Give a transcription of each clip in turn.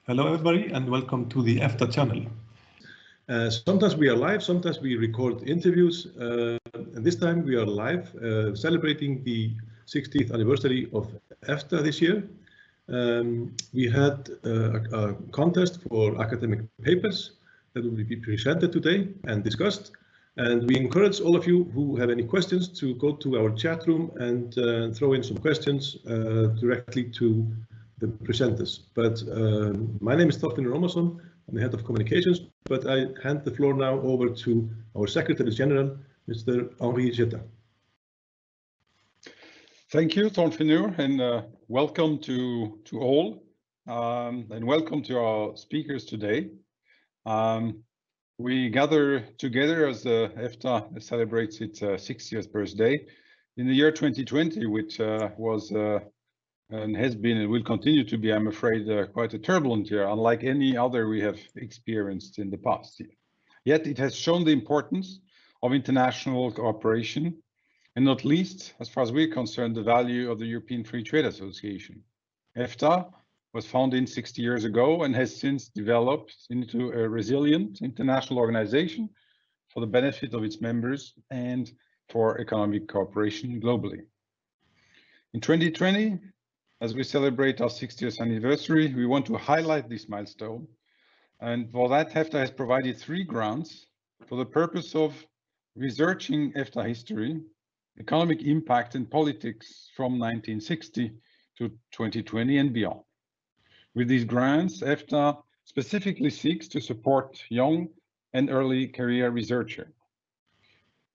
Hello everybody and welcome to the EFTA channel. Sometimes we are live, sometimes we record interviews, and this time we are live celebrating the 60th anniversary of EFTA this year. We had a contest for academic papers that will be presented today and discussed, and we encourage all of you who have any questions to go to our chat room and throw in some questions directly to the presenters. But my name is Fahner, I'm the head of communications, but I hand the floor now over to our Secretary General, Mr. Hendrik. Thank you, Fahner, and welcome to all, and welcome to our speakers today. We gather together as EFTA celebrates its 60th birthday in the year 2020, which was and has been and will continue to be, I'm afraid, quite a turbulent year, unlike any other we have experienced in the past year. Yet it has shown the importance of international cooperation, and not least, as far as we're concerned, the value of the European Free Trade Association. EFTA was founded 60 years ago and has since developed into a resilient international organization for the benefit of its members and for economic cooperation globally. In 2020, as we celebrate our 60th anniversary, we want to highlight this milestone. And for that, EFTA has provided 3 grants for the purpose of researching EFTA history, economic impact and politics from 1960 to 2020 and beyond. With these grants, EFTA specifically seeks to support young and early career researchers.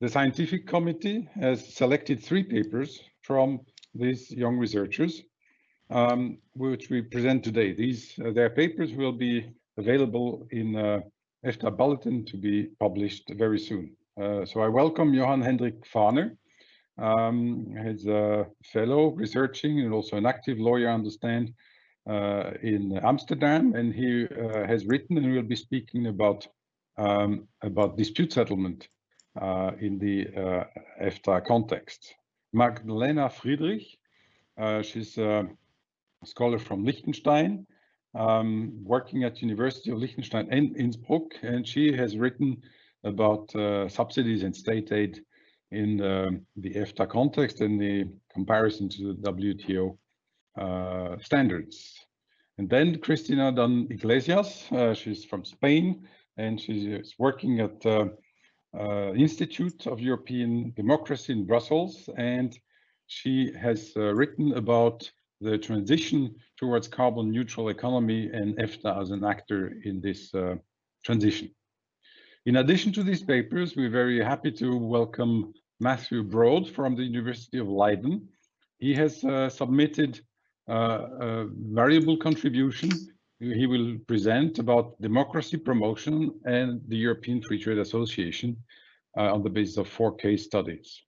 The scientific committee has selected 3 papers from these young researchers, which we present today. Their papers will be available in EFTA Bulletin to be published very soon. So I welcome Hendrik Fahner. He's a fellow researching and also an active lawyer, I understand, in Amsterdam, and he has written and will be speaking about dispute settlement in the EFTA context. Magdalena Friedrich, she's a scholar from Liechtenstein, working at University of Leiden and Innsbruck, and she has written about subsidies and state aid in the EFTA context and the comparison to the WTO standards. And then Cristina Iglesias, she's from Spain, and she's working at the Institute of European Democracy in Brussels, and she has written about the transition towards carbon neutral economy and EFTA as an actor in this transition. In addition to these papers, we're very happy to welcome Matthew Broad from the University of Leiden. He has submitted a variable contribution. He will present about democracy promotion and the European Free Trade Association on the basis of 4 case studies.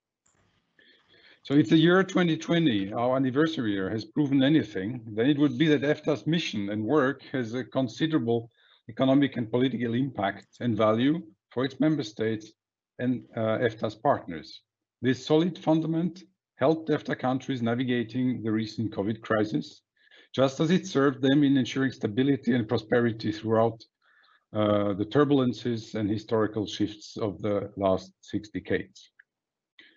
So if the year 2020, our anniversary year, has proven anything, then it would be that EFTA's mission and work has a considerable economic and political impact and value for its member states and EFTA's partners. This solid fundament helped EFTA countries navigating the recent COVID crisis, just as it served them in ensuring stability and prosperity throughout the turbulences and historical shifts of the last 6 decades.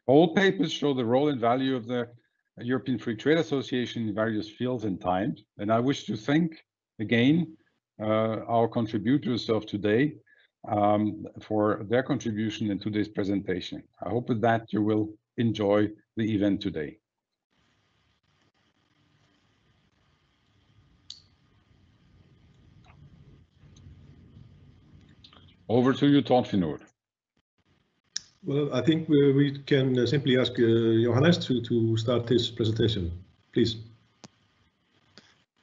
All papers show the role and value of the European Free Trade Association in various fields and times, and I wish to thank again our contributors of today for their contribution in today's presentation. I hope with that you will enjoy the event today. Over to you, Fahner. Well, I think we can simply ask Johannes to start his presentation, please.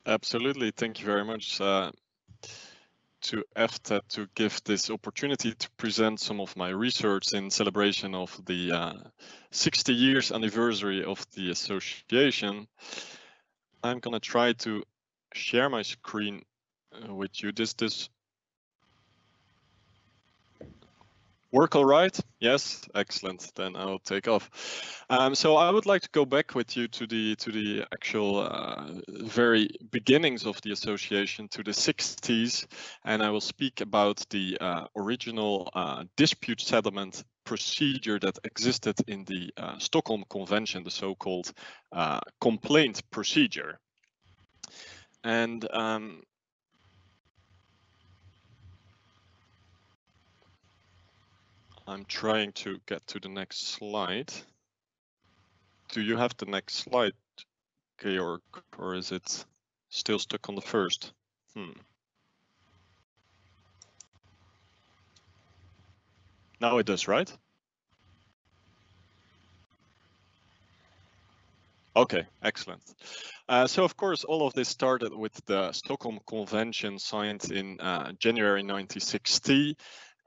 Absolutely, thank you very much to EFTA to give this opportunity to present some of my research in celebration of the 60 years anniversary of the association. I'm gonna try to share my screen with you. This Work all right? Yes, excellent. Then I'll take off. So I would like to go back with you to the actual very beginnings of the association, to the 60s, and I will speak about the original dispute settlement procedure that existed in the Stockholm Convention, the so-called complaint procedure. And I'm trying to get to the next slide. Do you have the next slide, Georg, or is it still stuck on the first? Now it does, right? Okay, excellent. So of course, all of this started with the Stockholm Convention signed in January 1960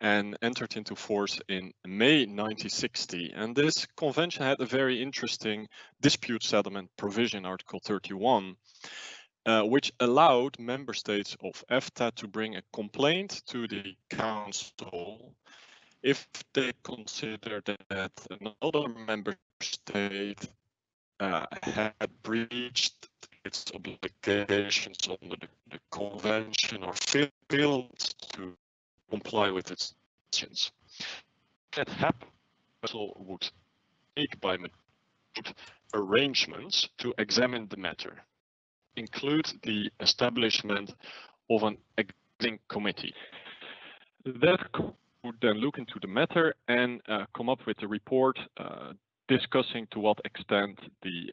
and entered into force in May 1960. And this convention had a very interesting dispute settlement provision, Article 31, which allowed member states of EFTA to bring a complaint to the Council if they consider that another member state had breached its obligations under the convention or failed to comply with its actions. That happened, Council would take by arrangements to examine the matter, include the establishment of an examining committee. That would then look into the matter and come up with a report discussing to what extent the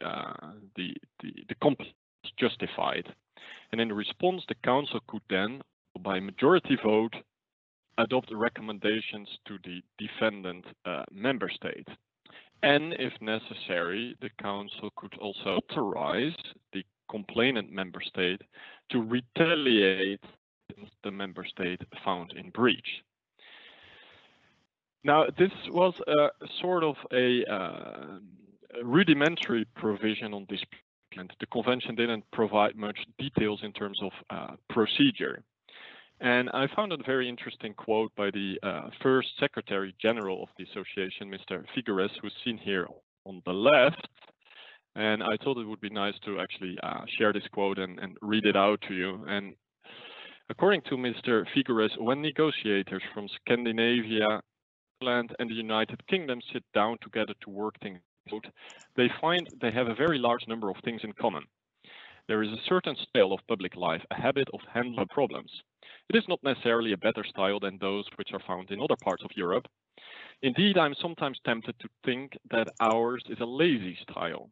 complaint is justified. And in response, the Council could then, by majority vote, adopt recommendations to the defendant member state. And if necessary, the Council could also authorize the complainant member state to retaliate against the member state found in breach. Now, this was a sort of a rudimentary provision on dispute. The convention didn't provide much details in terms of procedure. And I found a very interesting quote by the first Secretary General of the association, Mr. Figueres, who's seen here on the left. And I thought it would be nice to actually share this quote and read it out to you. And according to Mr. Figueres, when negotiators from Scandinavia, Finland, and the United Kingdom sit down together to work things out, they find they have a very large number of things in common. There is a certain style of public life, a habit of handling problems. It is not necessarily a better style than those which are found in other parts of Europe. Indeed, I'm sometimes tempted to think that ours is a lazy style.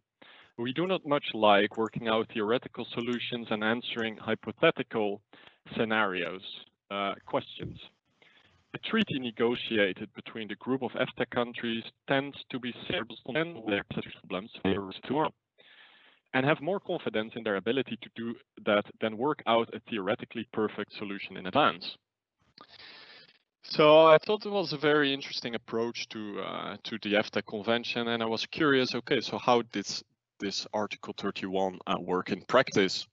We do not much like working out theoretical solutions and answering hypothetical scenarios, questions. A treaty negotiated between the group of EFTA countries tends to be serious and their problems tomorrow, and have more confidence in their ability to do that than work out a theoretically perfect solution in advance. So I thought it was a very interesting approach to the EFTA convention, and I was curious, okay, so how did this Article 31 work in practice?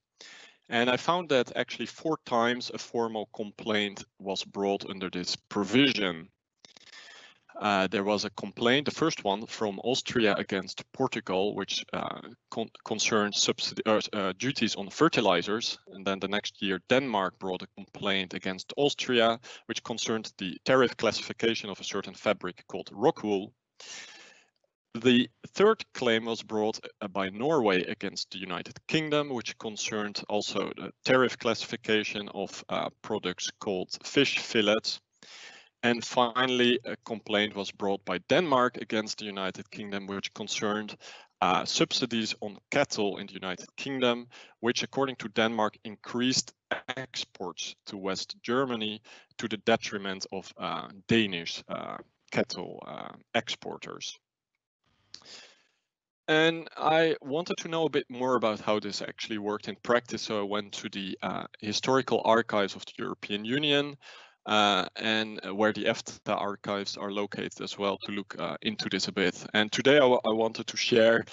And I found that actually 4 times a formal complaint was brought under this provision. There was a complaint, the first one from Austria against Portugal, which concerned duties on fertilizers. And then the next year, Denmark brought a complaint against Austria, which concerned the tariff classification of a certain fabric called rock wool. The third claim was brought by Norway against the United Kingdom, which concerned also the tariff classification of products called fish fillets. And finally, a complaint was brought by Denmark against the United Kingdom, which concerned subsidies on cattle in the United Kingdom, which, according to Denmark, increased exports to West Germany to the detriment of Danish cattle exporters. And I wanted to know a bit more about how this actually worked in practice, so I went to the historical archives of the European Union. and where the EFTA archives are located as well, to look into this a bit. And today I wanted to share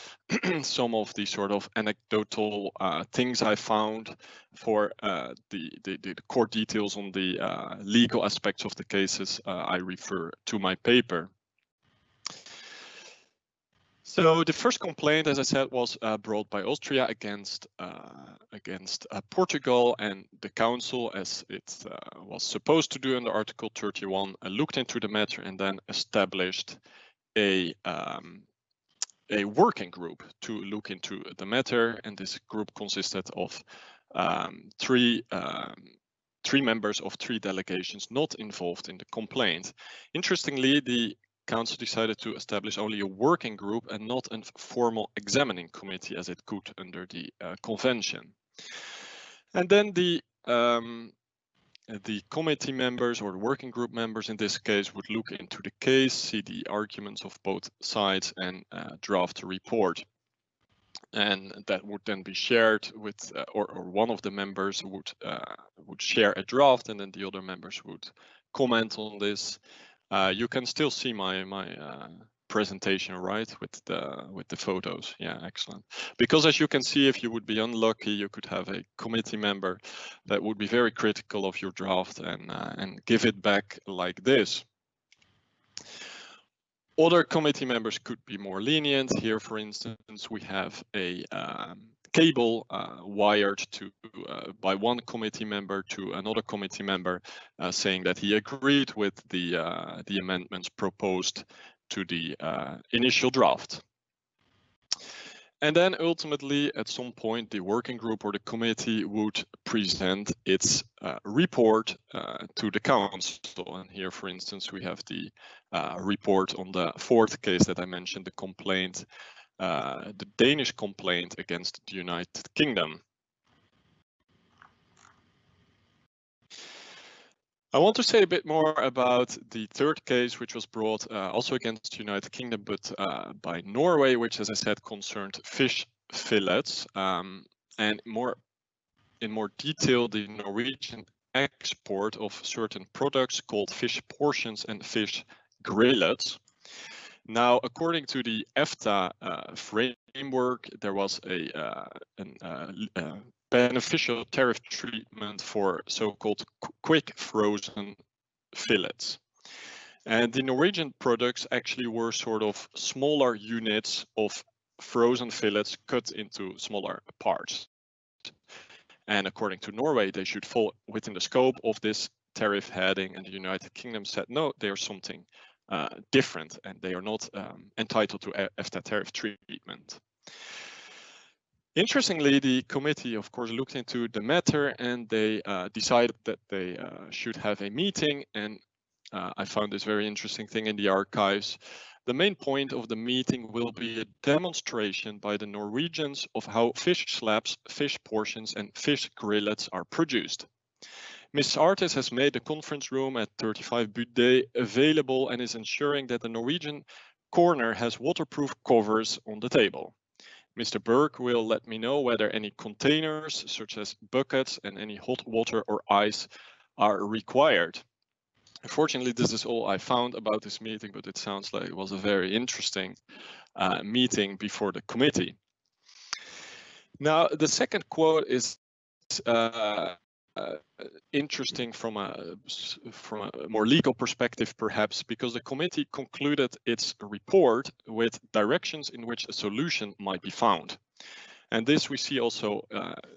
some of the sort of anecdotal things I found for the core details on the legal aspects of the cases I refer to my paper. So the first complaint, as I said, was brought by Austria against Portugal, and the council, as it was supposed to do under Article 31, looked into the matter and then established a working group to look into the matter. And this group consisted of three members of three delegations not involved in the complaint. Interestingly, the Council decided to establish only a working group and not a formal examining committee, as it could under the convention. And then the committee members, or the working group members in this case, would look into the case, see the arguments of both sides, and draft a report. And that would then be shared with, or one of the members would share a draft, and then the other members would comment on this. You can still see my presentation, right, with the photos. Yeah, excellent. Because as you can see, if you would be unlucky, you could have a committee member that would be very critical of your draft and give it back like this. Other committee members could be more lenient. Here, for instance, we have a cable wired to by one committee member to another committee member, saying that he agreed with the amendments proposed to the initial draft. And then ultimately, at some point, the working group or the committee would present its report to the council. And here, for instance, we have the report on the fourth case that I mentioned, the complaint, the Danish complaint against the United Kingdom. I want to say a bit more about the third case, which was brought also against the United Kingdom, but by Norway, which, as I said, concerned fish fillets. And in more detail, the Norwegian export of certain products called fish portions and fish grillets. Now, according to the EFTA framework, there was a beneficial tariff treatment for so-called quick frozen fillets. And the Norwegian products actually were sort of smaller units of frozen fillets cut into smaller parts. And according to Norway, they should fall within the scope of this tariff heading, and the United Kingdom said, no, they are something different, and they are not entitled to EFTA tariff treatment. Interestingly, the committee, of course, looked into the matter, and they decided that they should have a meeting. And I found this very interesting thing in the archives. The main point of the meeting will be a demonstration by the Norwegians of how fish slabs, fish portions, and fish grillets are produced. Ms. Artis has made the conference room at 35 Budé available and is ensuring that the Norwegian corner has waterproof covers on the table. Mr. Burke will let me know whether any containers, such as buckets and any hot water or ice, are required. Unfortunately, this is all I found about this meeting, but it sounds like it was a very interesting meeting before the committee. Now, the second quote is interesting from a more legal perspective, perhaps, because the committee concluded its report with directions in which a solution might be found. And this we see also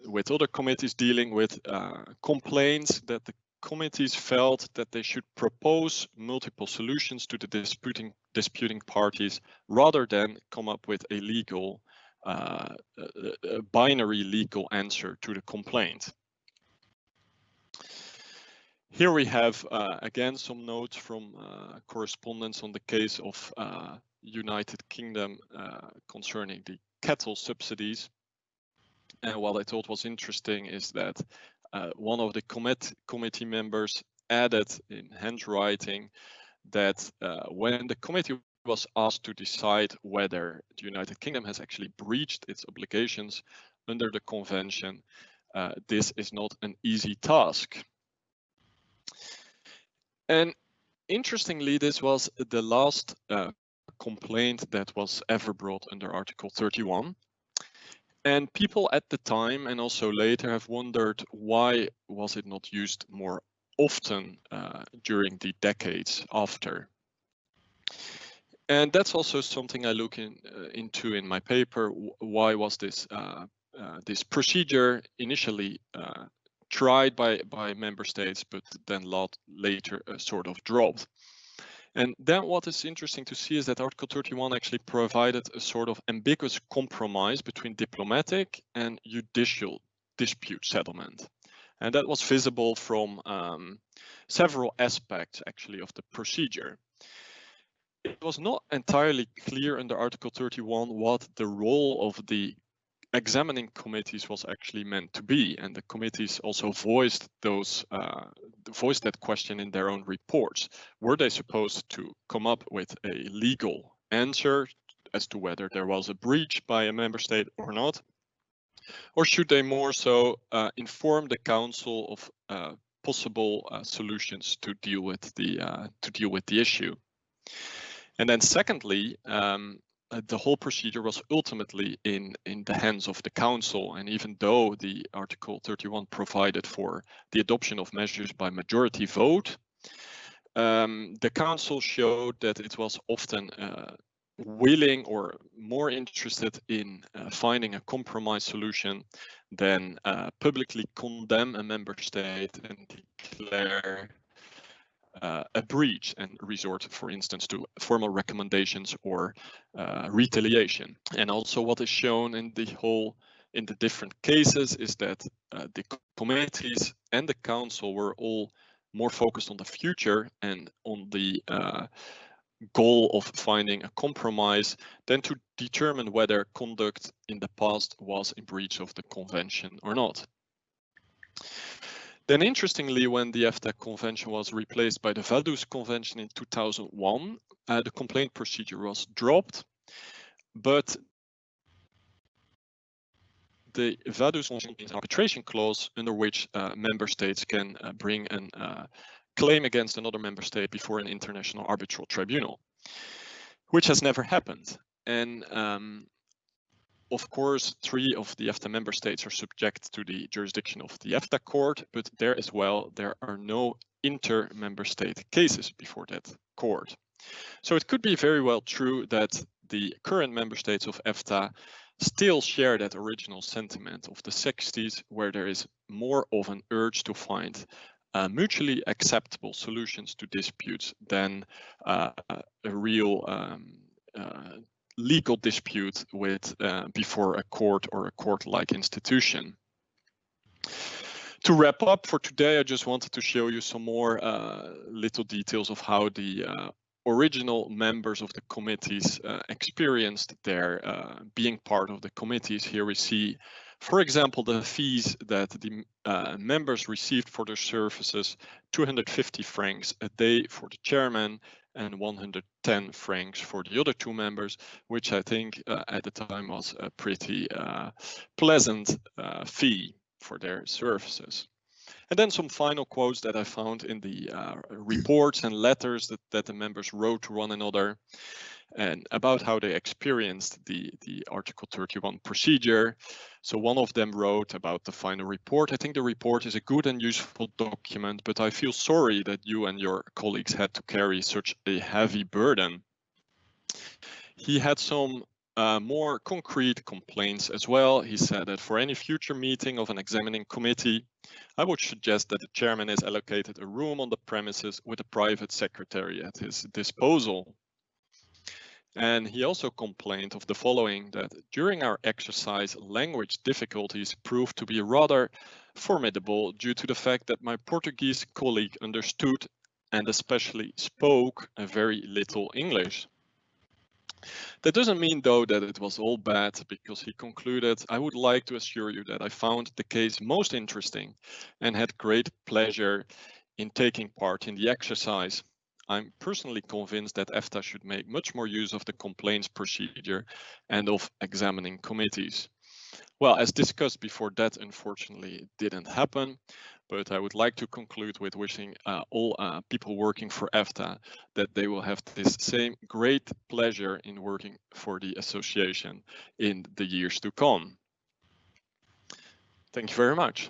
with other committees dealing with complaints, that the committees felt that they should propose multiple solutions to the disputing parties rather than come up with a legal, binary legal answer to the complaint. Here we have, again, some notes from correspondence on the case of United Kingdom concerning the cattle subsidies. And what I thought was interesting is that one of the committee members added in handwriting that when the committee was asked to decide whether the United Kingdom has actually breached its obligations under the convention, this is not an easy task. And interestingly, this was the last complaint that was ever brought under Article 31. And people at the time and also later have wondered why was it not used more often during the decades after. And that's also something I look into in my paper. Why was this this procedure initially tried by member states, but then later sort of dropped? And then what is interesting to see is that Article 31 actually provided a sort of ambiguous compromise between diplomatic and judicial dispute settlement. And that was visible from several aspects actually of the procedure. It was not entirely clear under Article 31 what the role of the examining committees was actually meant to be, and the committees also voiced that question in their own reports. Were they supposed to come up with a legal answer as to whether there was a breach by a member state or not, or should they more so inform the Council of possible solutions to deal with the issue? And then secondly, the whole procedure was ultimately in the hands of the Council, and even though the Article 31 provided for the adoption of measures by majority vote, the Council showed that it was often willing or more interested in finding a compromise solution than publicly condemn a member state and declare a breach and resort, for instance, to formal recommendations or retaliation. And also what is shown in the different cases is that the committees and the Council were all more focused on the future and on the goal of finding a compromise than to determine whether conduct in the past was in breach of the convention or not. Then interestingly, when the EFTA Convention was replaced by the Vaduz Convention in 2001, the complaint procedure was dropped, but the Vaduz Convention contains an arbitration clause under which member states can bring a claim against another member state before an international arbitral tribunal, which has never happened. And of course, 3 of the EFTA member states are subject to the jurisdiction of the EFTA court, but there as well, there are no inter-member state cases before that court. So it could be very well true that the current member states of EFTA still share that original sentiment of the 60s, where there is more of an urge to find mutually acceptable solutions to disputes than a real legal dispute with before a court or a court-like institution. To wrap up for today, I just wanted to show you some more little details of how the original members of the committees experienced their being part of the committees. Here we see, for example, the fees that the members received for their services: 250 francs a day for the chairman and 110 francs for the other 2 members, which I think at the time was a pretty pleasant fee for their services. And then some final quotes that I found in the reports and letters that the members wrote to one another, and about how they experienced the Article 31 procedure. So one of them wrote about the final report: "I think the report is a good and useful document, but I feel sorry that you and your colleagues had to carry such a heavy burden." He had some more concrete complaints as well. He said that for any future meeting of an examining committee, I would suggest that the chairman is allocated a room on the premises with a private secretary at his disposal. And he also complained of the following: that during our exercise, language difficulties proved to be rather formidable due to the fact that my Portuguese colleague understood and especially spoke very little English. That doesn't mean, though, that it was all bad, because he concluded, "I would like to assure you that I found the case most interesting and had great pleasure in taking part in the exercise. I'm personally convinced that EFTA should make much more use of the complaints procedure and of examining committees. Well, as discussed before, that unfortunately didn't happen, but I would like to conclude with wishing all people working for EFTA that they will have this same great pleasure in working for the association in the years to come. Thank you very much.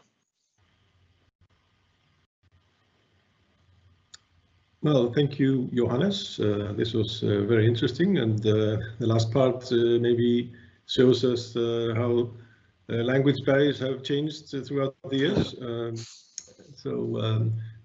Well, thank you, Johannes. This was very interesting, and the last part maybe shows us how language barriers have changed throughout the years.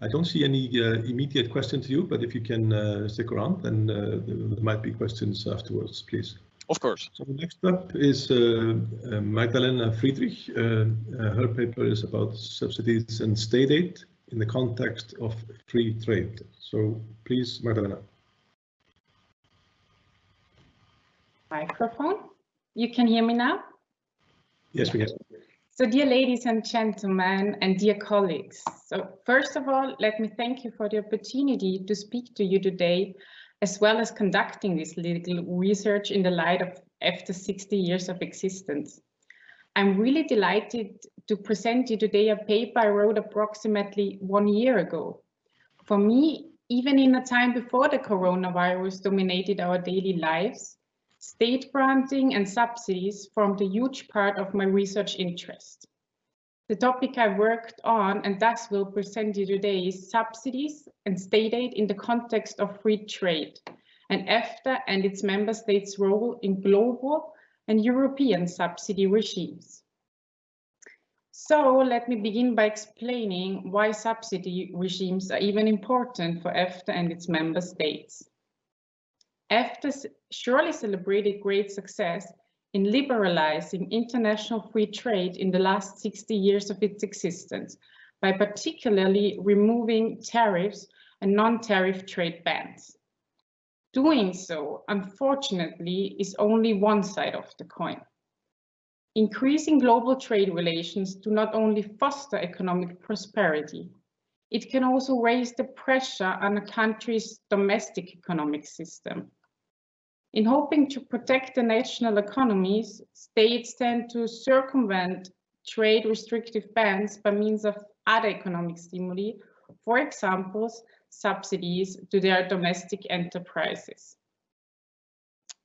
I don't see any immediate question to you, but if you can stick around, then there might be questions afterwards, please. Of course. So next up is Magdalena Friedrich. Her paper is about subsidies and state aid in the context of free trade. So please, Magdalena. Microphone. You can hear me now? Yes, we can. So dear ladies and gentlemen and dear colleagues, so first of all, let me thank you for the opportunity to speak to you today, as well as conducting this legal research in the light of EFTA's 60 years of existence. I'm really delighted to present you today a paper I wrote approximately 1 year ago. For me, even in a time before the coronavirus dominated our daily lives, state granting and subsidies formed a huge part of my research interest. The topic I worked on and thus will present you today is subsidies and state aid in the context of free trade, and EFTA and its member states' role in global and European subsidy regimes. So let me begin by explaining why subsidy regimes are even important for EFTA and its member states. EFTA surely celebrated great success in liberalizing international free trade in the last 60 years of its existence, by particularly removing tariffs and non-tariff trade bans. Doing so, unfortunately, is only one side of the coin. Increasing global trade relations do not only foster economic prosperity, it can also raise the pressure on a country's domestic economic system. In hoping to protect the national economies, states tend to circumvent trade restrictive bans by means of other economic stimuli, for example, subsidies to their domestic enterprises.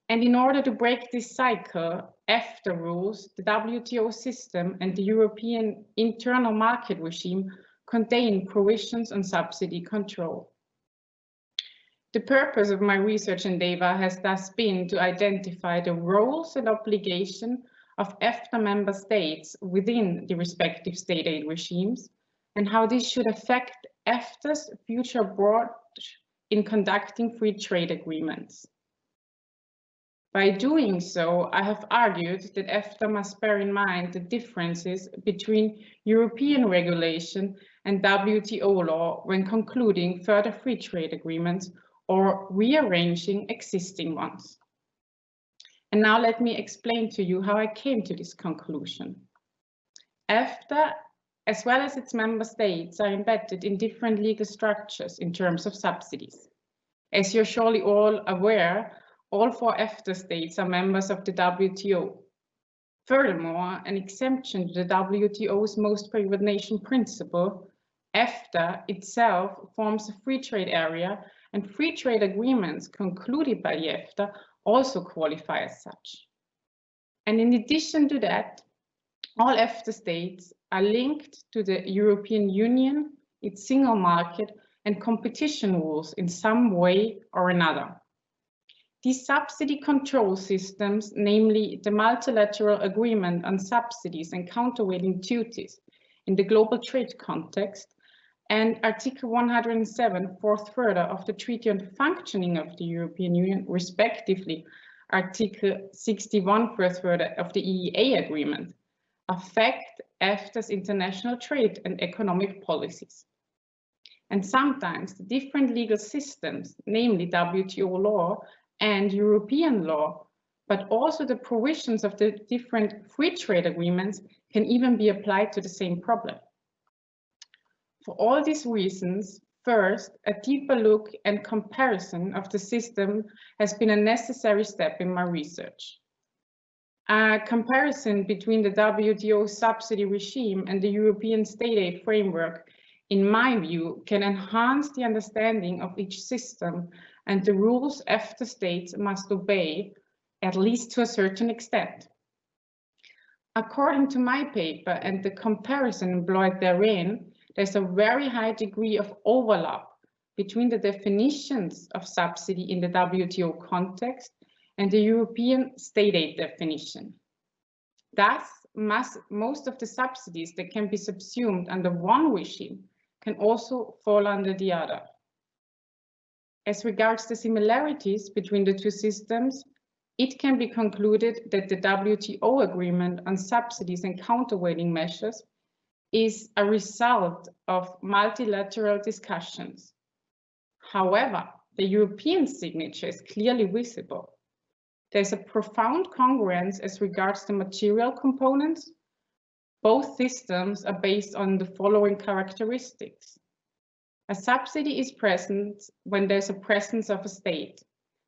And in order to break this cycle, EFTA rules, the WTO system and the European internal market regime contain provisions on subsidy control. The purpose of my research endeavor has thus been to identify the roles and obligations of EFTA member states within the respective state aid regimes and how this should affect EFTA's future approach in conducting free trade agreements. By doing so, I have argued that EFTA must bear in mind the differences between European regulation and WTO law when concluding further free trade agreements or rearranging existing ones. And now let me explain to you how I came to this conclusion. EFTA, as well as its member states, are embedded in different legal structures in terms of subsidies. As you're surely all aware, all 4 EFTA states are members of the WTO. Furthermore, an exemption to the WTO's most favored nation principle, EFTA itself forms a free trade area, and free trade agreements concluded by the EFTA also qualify as such. And in addition to that, all EFTA states are linked to the European Union, its single market, and competition rules in some way or another. These subsidy control systems, namely the multilateral agreement on subsidies and countervailing duties in the global trade context, and Article 107, fourth further of the Treaty on the Functioning of the European Union, respectively, Article 61, fourth further of the EEA Agreement, affect EFTA's international trade and economic policies. And sometimes the different legal systems, namely WTO law and European law, but also the provisions of the different free trade agreements can even be applied to the same problem. For all these reasons, first, a deeper look and comparison of the system has been a necessary step in my research. A comparison between the WTO subsidy regime and the European state aid framework, in my view, can enhance the understanding of each system and the rules EFTA states must obey, at least to a certain extent. According to my paper and the comparison employed therein, there's a very high degree of overlap between the definitions of subsidy in the WTO context and the European state aid definition. Thus, most of the subsidies that can be subsumed under one regime can also fall under the other. As regards the similarities between the two systems, it can be concluded that the WTO agreement on subsidies and counterweighting measures is a result of multilateral discussions. However, the European signature is clearly visible. There's a profound congruence as regards the material components. Both systems are based on the following characteristics. A subsidy is present when there's a presence of a state.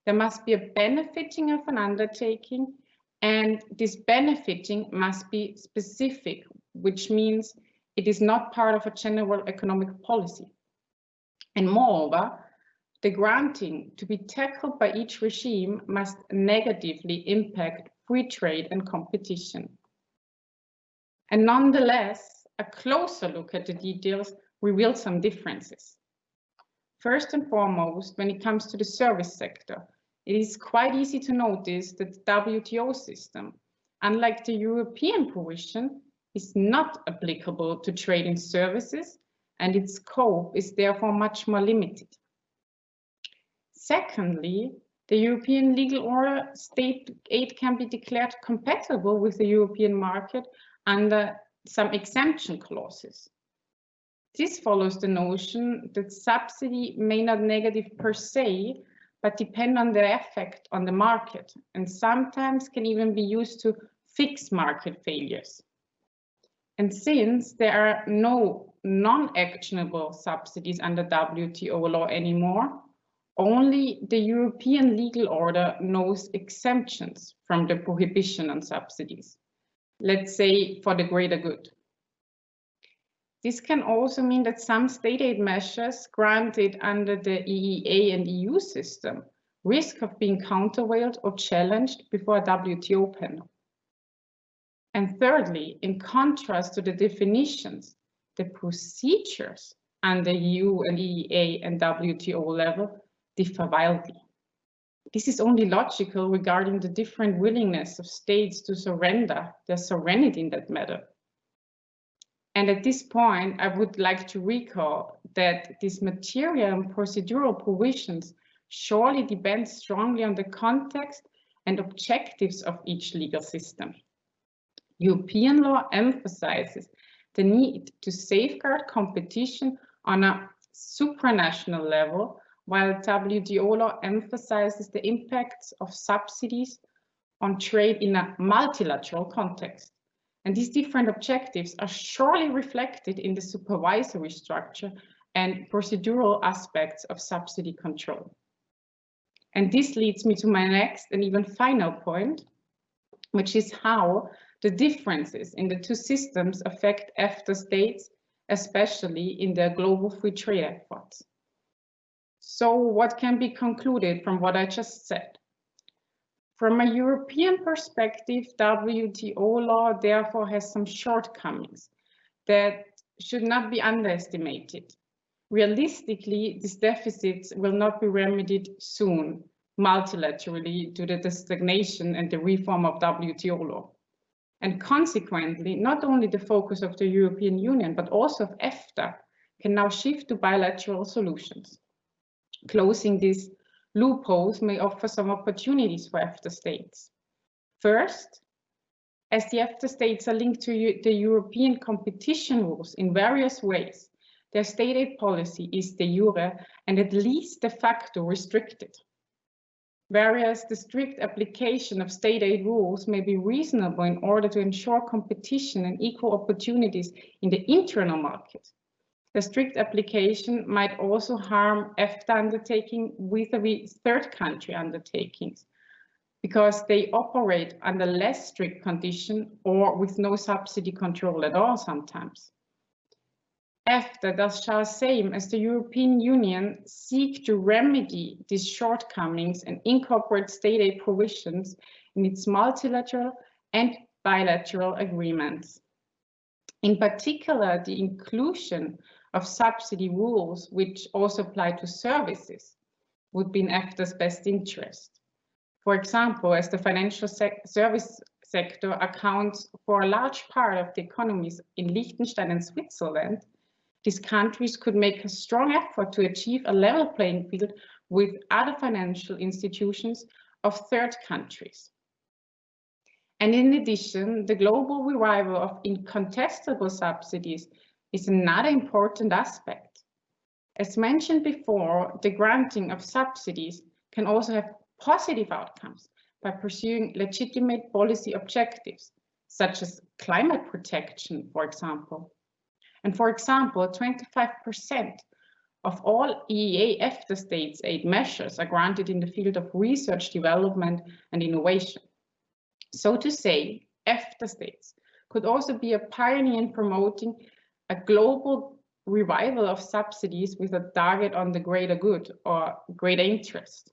There must be a benefiting of an undertaking, and this benefiting must be specific, which means it is not part of a general economic policy. And moreover, the granting to be tackled by each regime must negatively impact free trade and competition. And nonetheless, a closer look at the details reveals some differences. First and foremost, when it comes to the service sector, it is quite easy to notice that the WTO system, unlike the European provision, is not applicable to trade in services, and its scope is therefore much more limited. Secondly, the European legal order state aid can be declared compatible with the European market under some exemption clauses. This follows the notion that subsidy may not negative per se, but depend on their effect on the market, and sometimes can even be used to fix market failures. And since there are no non-actionable subsidies under WTO law anymore, only the European legal order knows exemptions from the prohibition on subsidies, let's say for the greater good. This can also mean that some state aid measures granted under the EEA and EU system risk of being countervailed or challenged before a WTO panel. And thirdly, in contrast to the definitions, the procedures under EU and EEA and WTO level differ wildly. This is only logical regarding the different willingness of states to surrender their sovereignty in that matter. And at this point, I would like to recall that these material and procedural provisions surely depend strongly on the context and objectives of each legal system. European law emphasizes the need to safeguard competition on a supranational level, while WTO law emphasizes the impacts of subsidies on trade in a multilateral context. And these different objectives are surely reflected in the supervisory structure and procedural aspects of subsidy control. And this leads me to my next and even final point, which is how the differences in the two systems affect EFTA states, especially in their global free trade efforts. So what can be concluded from what I just said? From a European perspective, WTO law therefore has some shortcomings that should not be underestimated. Realistically, these deficits will not be remedied soon, multilaterally, due to the stagnation and the reform of WTO law. And consequently, not only the focus of the European Union, but also of EFTA can now shift to bilateral solutions. Closing these loopholes may offer some opportunities for EFTA states. First, as the EFTA states are linked to the European competition rules in various ways, their state aid policy is de jure and at least de facto restricted. Whereas the strict application of state aid rules may be reasonable in order to ensure competition and equal opportunities in the internal market, the strict application might also harm EFTA undertaking vis-à-vis third country undertakings, because they operate under less strict condition or with no subsidy control at all sometimes. EFTA does shall same as the European Union seek to remedy these shortcomings and incorporate state aid provisions in its multilateral and bilateral agreements. In particular, the inclusion of subsidy rules, which also apply to services, would be in EFTA's best interest. For example, as the financial service sector accounts for a large part of the economies in Liechtenstein and Switzerland, these countries could make a strong effort to achieve a level playing field with other financial institutions of third countries. And in addition, the global revival of incontestable subsidies is another important aspect. As mentioned before, the granting of subsidies can also have positive outcomes by pursuing legitimate policy objectives, such as climate protection, for example. And for example, 25% of all EEA EFTA states aid measures are granted in the field of research, development, and innovation. So to say, EFTA states could also be a pioneer in promoting a global revival of subsidies with a target on the greater good or greater interest.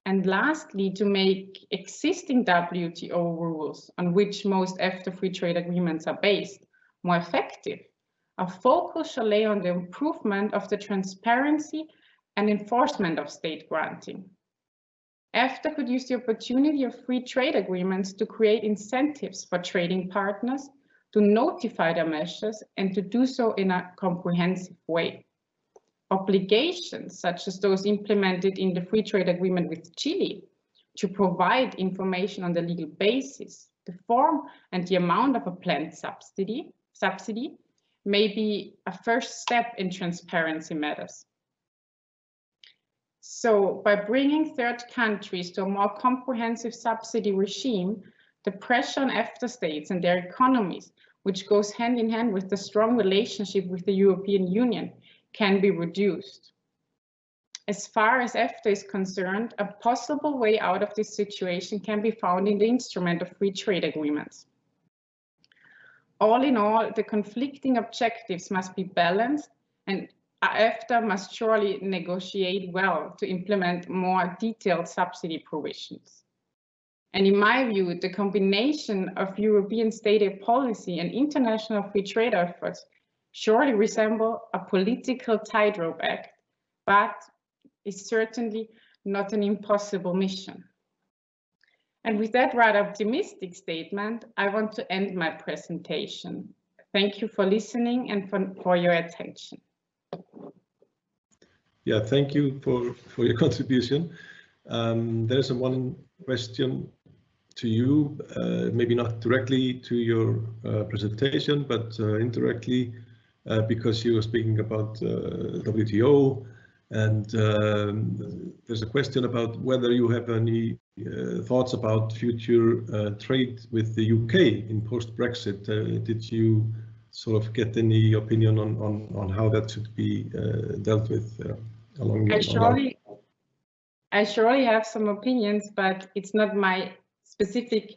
And lastly, to make existing WTO rules on which most EFTA free trade agreements are based more effective, a focus shall lay on the improvement of the transparency and enforcement of state granting. EFTA could use the opportunity of free trade agreements to create incentives for trading partners to notify their measures and to do so in a comprehensive way. Obligations, such as those implemented in the free trade agreement with Chile, to provide information on the legal basis, the form and the amount of a planned subsidy may be a first step in transparency matters. So by bringing third countries to a more comprehensive subsidy regime, the pressure on EFTA states and their economies, which goes hand in hand with the strong relationship with the European Union, can be reduced. As far as EFTA is concerned, a possible way out of this situation can be found in the instrument of free trade agreements. All in all, the conflicting objectives must be balanced, and EFTA must surely negotiate well to implement more detailed subsidy provisions. And in my view, the combination of European state aid policy and international free trade efforts surely resemble a political tightrope act, but is certainly not an impossible mission. And with that rather optimistic statement, I want to end my presentation. Thank you for listening and for your attention. Yeah, thank you for your contribution. There's one question to you, maybe not directly to your presentation, but indirectly, because you were speaking about WTO, and there's a question about whether you have any thoughts about future trade with the UK in post-Brexit. Did you sort of get any opinion on how that should be dealt with along the I surely have some opinions, but it's not my specific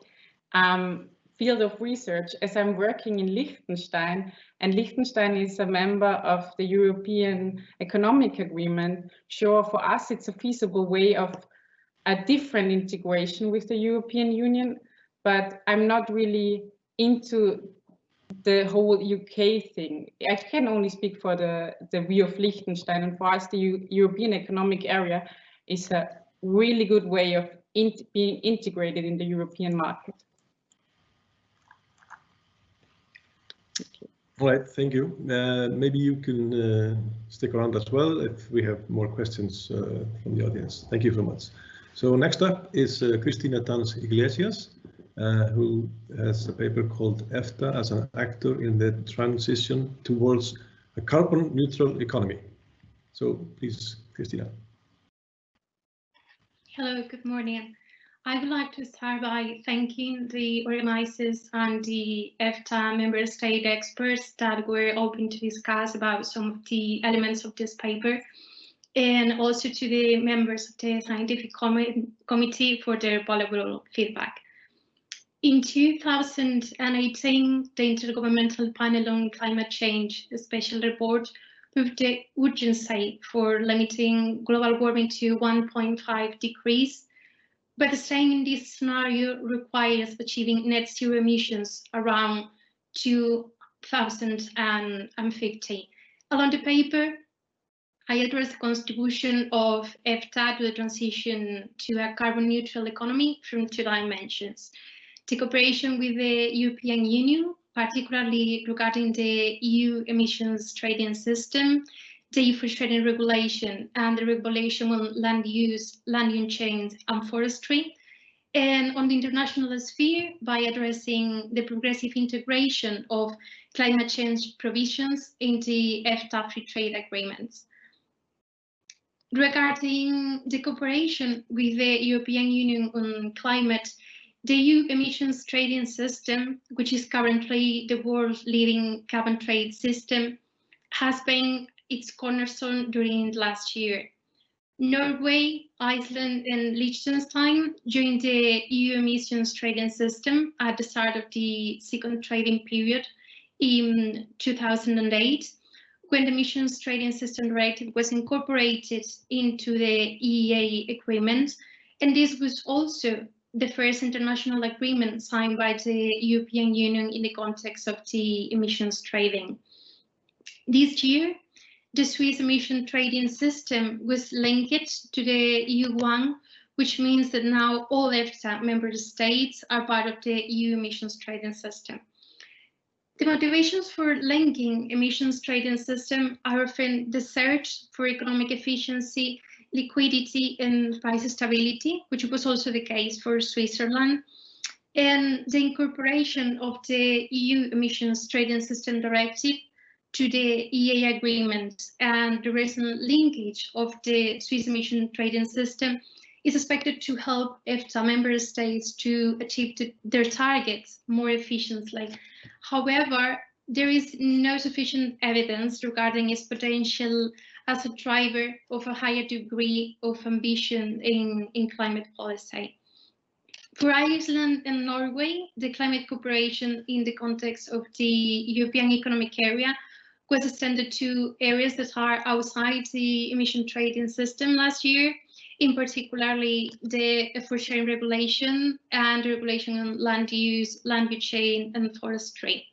field of research, as I'm working in Liechtenstein, and Liechtenstein is a member of the European Economic Agreement. Sure, for us it's a feasible way of a different integration with the European Union, but I'm not really into the whole UK thing. I can only speak for the view of Liechtenstein, and for us the European Economic Area is a really good way of being integrated in the European market. All right, thank you. Maybe you can stick around as well if we have more questions from the audience. Thank you so much. So next up is Cristina Iglesias, who has a paper called EFTA as an actor in the transition towards a carbon neutral economy. So please, Cristina. Hello, good morning. I would like to start by thanking the organizers and the EFTA member state experts that were open to discuss about some of the elements of this paper. and also to the members of the scientific committee for their valuable feedback. In 2018, the Intergovernmental Panel on Climate Change, a special report, proved the urgency for limiting global warming to 1.5 degrees, but staying in this scenario requires achieving net zero emissions around 2050. Along the paper, I address the contribution of EFTA to the transition to a carbon neutral economy from two dimensions: the cooperation with the European Union, particularly regarding the EU emissions trading system, the EU sharing regulation, and the regulation on land use, land use change, and forestry, and on the international sphere by addressing the progressive integration of climate change provisions in the EFTA free trade agreements. Regarding the cooperation with the European Union on climate, the EU emissions trading system, which is currently the world's leading carbon trade system, has been its cornerstone during last year. Norway, Iceland, and Liechtenstein joined the EU emissions trading system at the start of the second trading period in 2008, when the emissions trading system directive was incorporated into the EEA agreement, and this was also the first international agreement signed by the European Union in the context of the emissions trading. This year, the Swiss emission trading system was linked to the EU one, which means that now all EFTA member states are part of the EU emissions trading system. The motivations for linking emissions trading system are often the search for economic efficiency, liquidity, and price stability, which was also the case for Switzerland, and the incorporation of the EU emissions trading system directive to the EEA agreement and the recent linkage of the Swiss emission trading system is expected to help EFTA member states to achieve their targets more efficiently. However, there is no sufficient evidence regarding its potential as a driver of a higher degree of ambition in climate policy. For Iceland and Norway, the climate cooperation in the context of the European Economic Area was extended to areas that are outside the emission trading system last year, in particularly the effort sharing regulation and the regulation on land use chain, and forestry.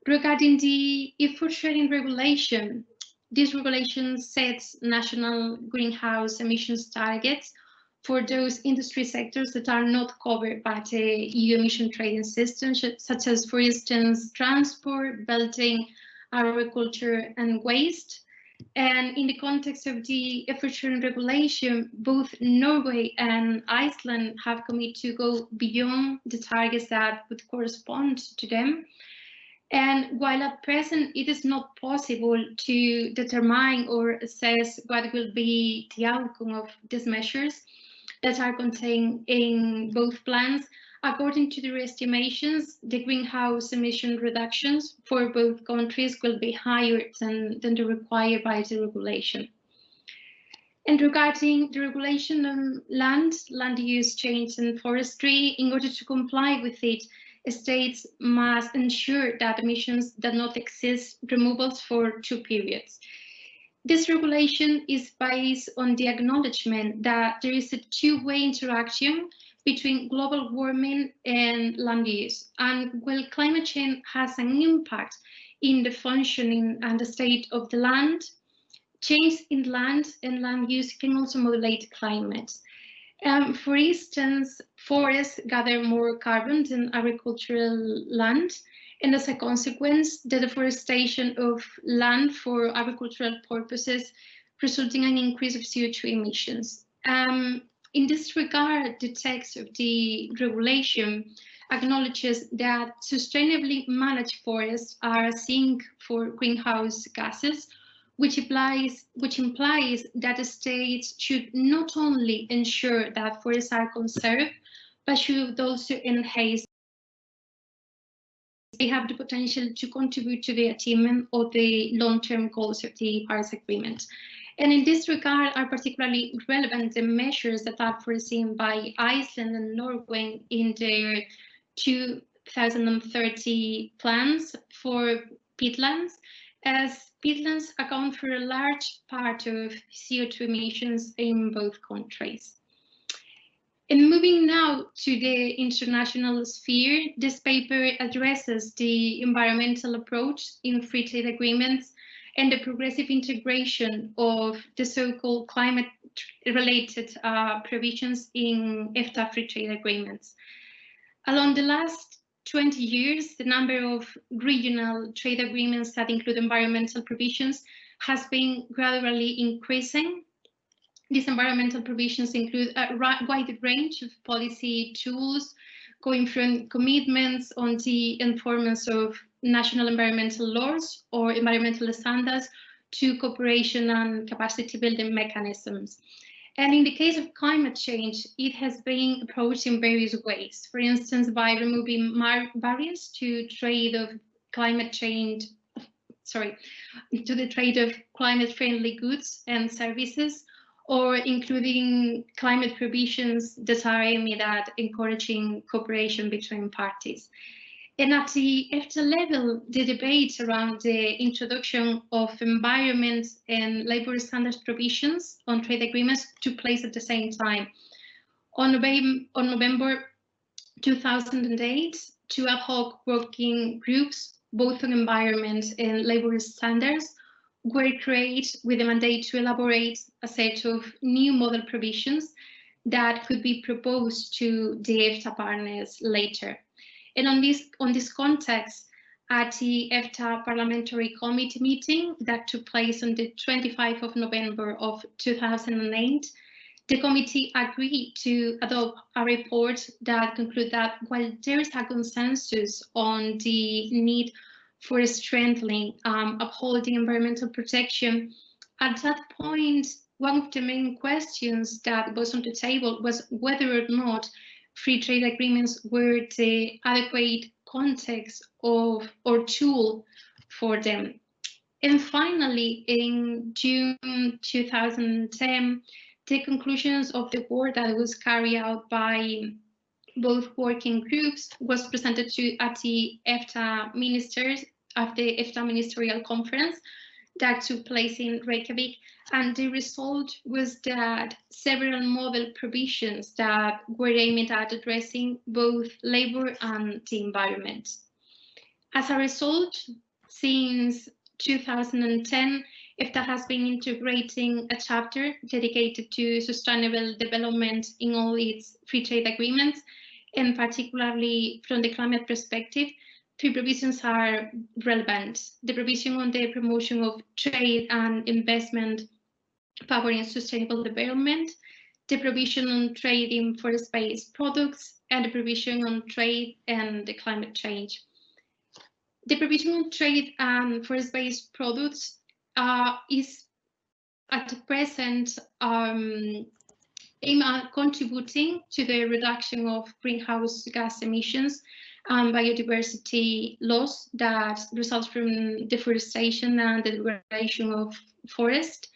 Regarding the effort sharing regulation, this regulation sets national greenhouse emissions targets for those industry sectors that are not covered by the EU emission trading system, such as, for instance, transport, building, agriculture, and waste. And in the context of the effort sharing regulation, both Norway and Iceland have committed to go beyond the targets that would correspond to them. And while at present it is not possible to determine or assess what will be the outcome of these measures that are contained in both plans, according to their estimations, the greenhouse emission reductions for both countries will be higher than the required by the regulation. And regarding the regulation on land use change, and forestry, in order to comply with it, states must ensure that emissions do not exceed removals for 2 periods. This regulation is based on the acknowledgement that there is a two-way interaction between global warming and land use. And while climate change has an impact in the functioning and the state of the land, change in land and land use can also modulate climate. For instance, forests gather more carbon than agricultural land, and as a consequence, the deforestation of land for agricultural purposes, resulting in an increase of CO2 emissions. In this regard, the text of the regulation acknowledges that sustainably managed forests are a sink for greenhouse gases, which implies that the states should not only ensure that forests are conserved, but should also enhance. They have the potential to contribute to the achievement of the long-term goals of the Paris Agreement. And in this regard are particularly relevant the measures that are foreseen by Iceland and Norway in their 2030 plans for peatlands, as peatlands account for a large part of CO2 emissions in both countries. And moving now to the international sphere, this paper addresses the environmental approach in free trade agreements and the progressive integration of the so-called climate-related provisions in EFTA free trade agreements. Along the last 20 years, the number of regional trade agreements that include environmental provisions has been gradually increasing. These environmental provisions include a wide range of policy tools, going from commitments on the enforcement of national environmental laws or environmental standards to cooperation and capacity building mechanisms. And in the case of climate change, it has been approached in various ways. For instance, by removing barriers to trade of climate change, to the trade of climate-friendly goods and services, or including climate provisions that are aimed at encouraging cooperation between parties. And at the EFTA level, the debate around the introduction of environment and labour standards provisions on trade agreements took place at the same time. On November 2008, two ad hoc working groups, both on environment and labour standards, were created with a mandate to elaborate a set of new model provisions that could be proposed to the EFTA partners later. And on this context, at the EFTA Parliamentary Committee meeting that took place on the 25th of November of 2008, the committee agreed to adopt a report that concluded that while there is a consensus on the need for strengthening, upholding environmental protection, at that point, one of the main questions that was on the table was whether or not free trade agreements were the adequate context of or tool for them. And finally, in June 2010, the conclusions of the work that was carried out by both working groups was presented at the EFTA ministers of the EFTA Ministerial Conference that took place in Reykjavik, and the result was that several model provisions that were aimed at addressing both labour and the environment. As a result, since 2010, EFTA has been integrating a chapter dedicated to sustainable development in all its free trade agreements, and particularly from the climate perspective, three provisions are relevant. The provision on the promotion of trade and investment favoring sustainable development, the provision on trade in forest-based products, and the provision on trade and the climate change. The provision on trade and forest-based products is at the present aimed at contributing to the reduction of greenhouse gas emissions and biodiversity loss that results from deforestation and the degradation of forest,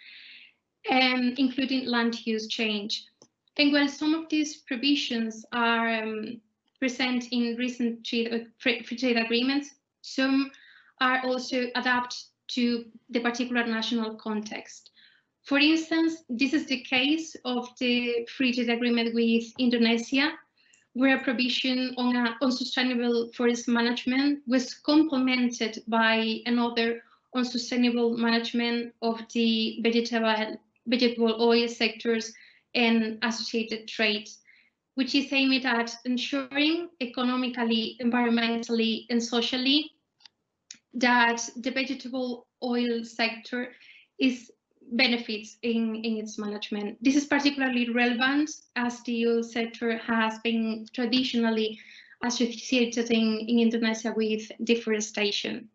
including land use change. And while some of these provisions are present in recent free trade agreements, some are also adapted to the particular national context. For instance, this is the case of the free trade agreement with Indonesia, where a provision on sustainable forest management was complemented by another on sustainable management of the vegetable oil sectors and associated trade, which is aimed at ensuring economically, environmentally, and socially that the vegetable oil sector benefits in its management. This is particularly relevant as the oil sector has been traditionally associated in Indonesia with deforestation.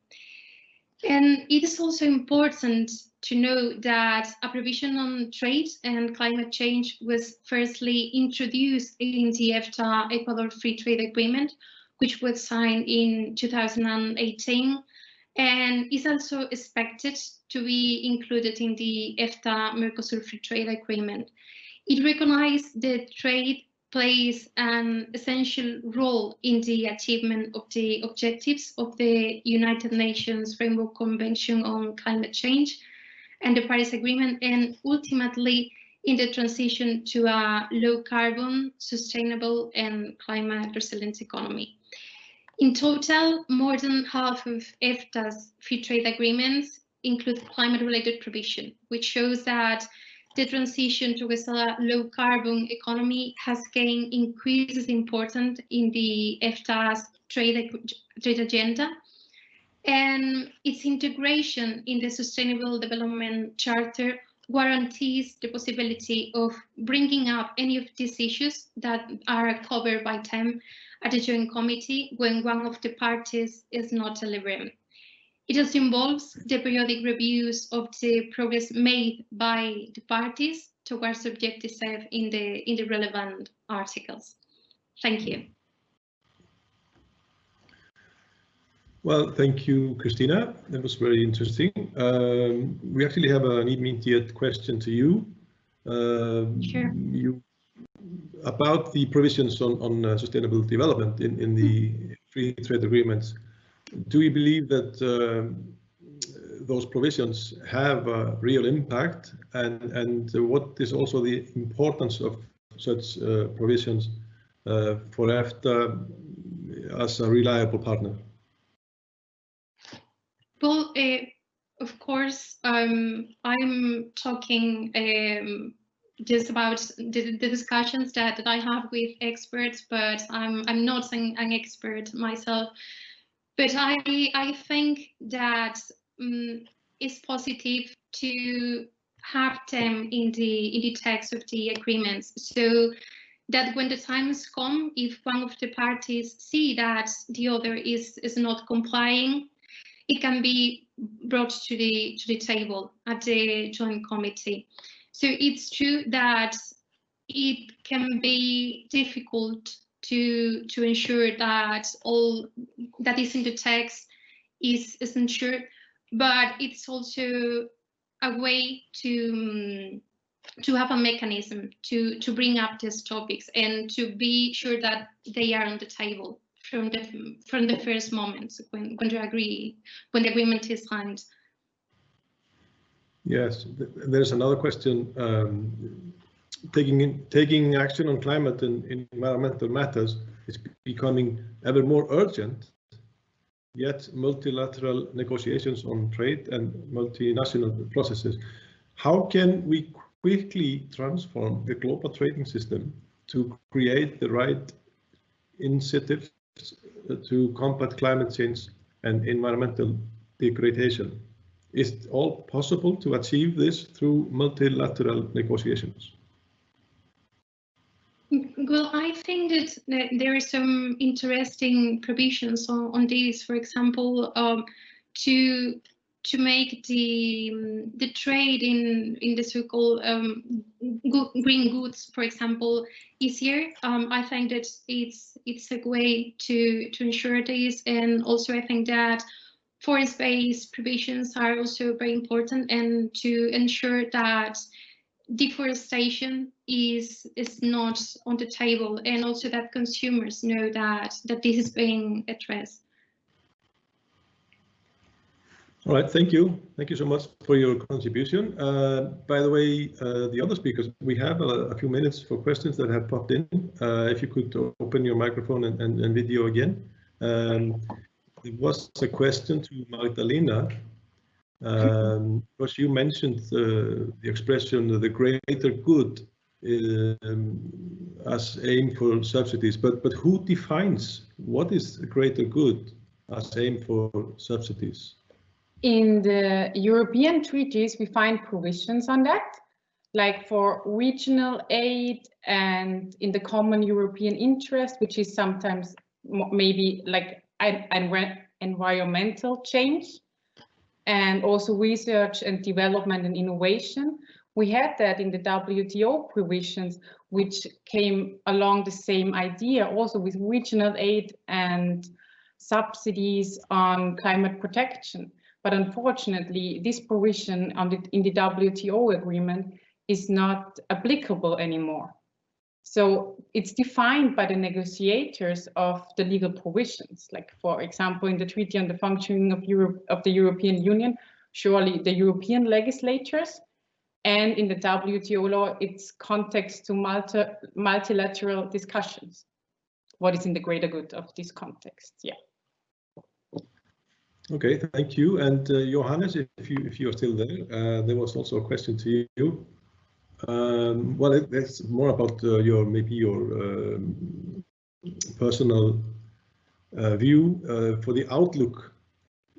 And it is also important to know that a provision on trade and climate change was firstly introduced in the EFTA Ecuador Free Trade Agreement, which was signed in 2018. and is also expected to be included in the EFTA-Mercosur Free Trade Agreement. It recognizes that trade plays an essential role in the achievement of the objectives of the United Nations Framework Convention on Climate Change and the Paris Agreement, and ultimately in the transition to a low-carbon, sustainable and climate-resilient economy. In total, more than half of EFTA's free trade agreements include climate-related provision, which shows that the transition towards a low-carbon economy has gained increased importance in the EFTA's trade agenda, and its integration in the Sustainable Development Charter guarantees the possibility of bringing up any of these issues that are covered by them at the Joint Committee when one of the parties is not delivering. It also involves the periodic reviews of the progress made by the parties towards objective set in the relevant articles. Thank you. Well, thank you, Cristina. That was very interesting. We actually have an immediate question to you. Sure. About the provisions on sustainable development in the free trade agreements. Do you believe that those provisions have a real impact, and what is also the importance of such provisions for EFTA as a reliable partner? Well, of course, I'm talking just about the discussions that I have with experts, but I'm not an expert myself. But I think that it's positive to have them in the text of the agreements, so that when the times come, if one of the parties see that the other is not complying, it can be brought to the table at the Joint Committee. So it's true that it can be difficult to ensure that all that is in the text is ensured, but it's also a way to have a mechanism to bring up these topics and to be sure that they are on the table from the first moment when the agreement is signed. Yes, there's another question. Taking action on climate and environmental matters is becoming ever more urgent, yet multilateral negotiations on trade and multinational processes. How can we quickly transform the global trading system to create the right incentives to combat climate change and environmental degradation? Is it all possible to achieve this through multilateral negotiations? Well, I think that there are some interesting provisions on this. For example, to make the trade in the so-called green goods, for example, easier. I think that it's a way to ensure this, and also I think that forest-based provisions are also very important, and to ensure that deforestation is not on the table, and also that consumers know that this is being addressed. All right, thank you. Thank you so much for your contribution. By the way, the other speakers, we have a few minutes for questions that have popped in. If you could open your microphone and video again. There was a question to Magdalena, because you mentioned the expression the greater good as aim for subsidies, but who defines what is the greater good as aim for subsidies? In the European treaties, we find provisions on that, like for regional aid and in the common European interest, which is sometimes maybe like environmental change, and also research and development and innovation. We had that in the WTO provisions, which came along the same idea, also with regional aid and subsidies on climate protection. But unfortunately, this provision in the WTO agreement is not applicable anymore. So it's defined by the negotiators of the legal provisions, like, for example, in the Treaty on the Functioning of the European Union, surely the European legislators, and in the WTO law, it's context to multilateral discussions. What is in the greater good of this context? Yeah. Okay, thank you. And Johannes, if you are still there, there was also a question to you. Well, it's more about your personal view for the outlook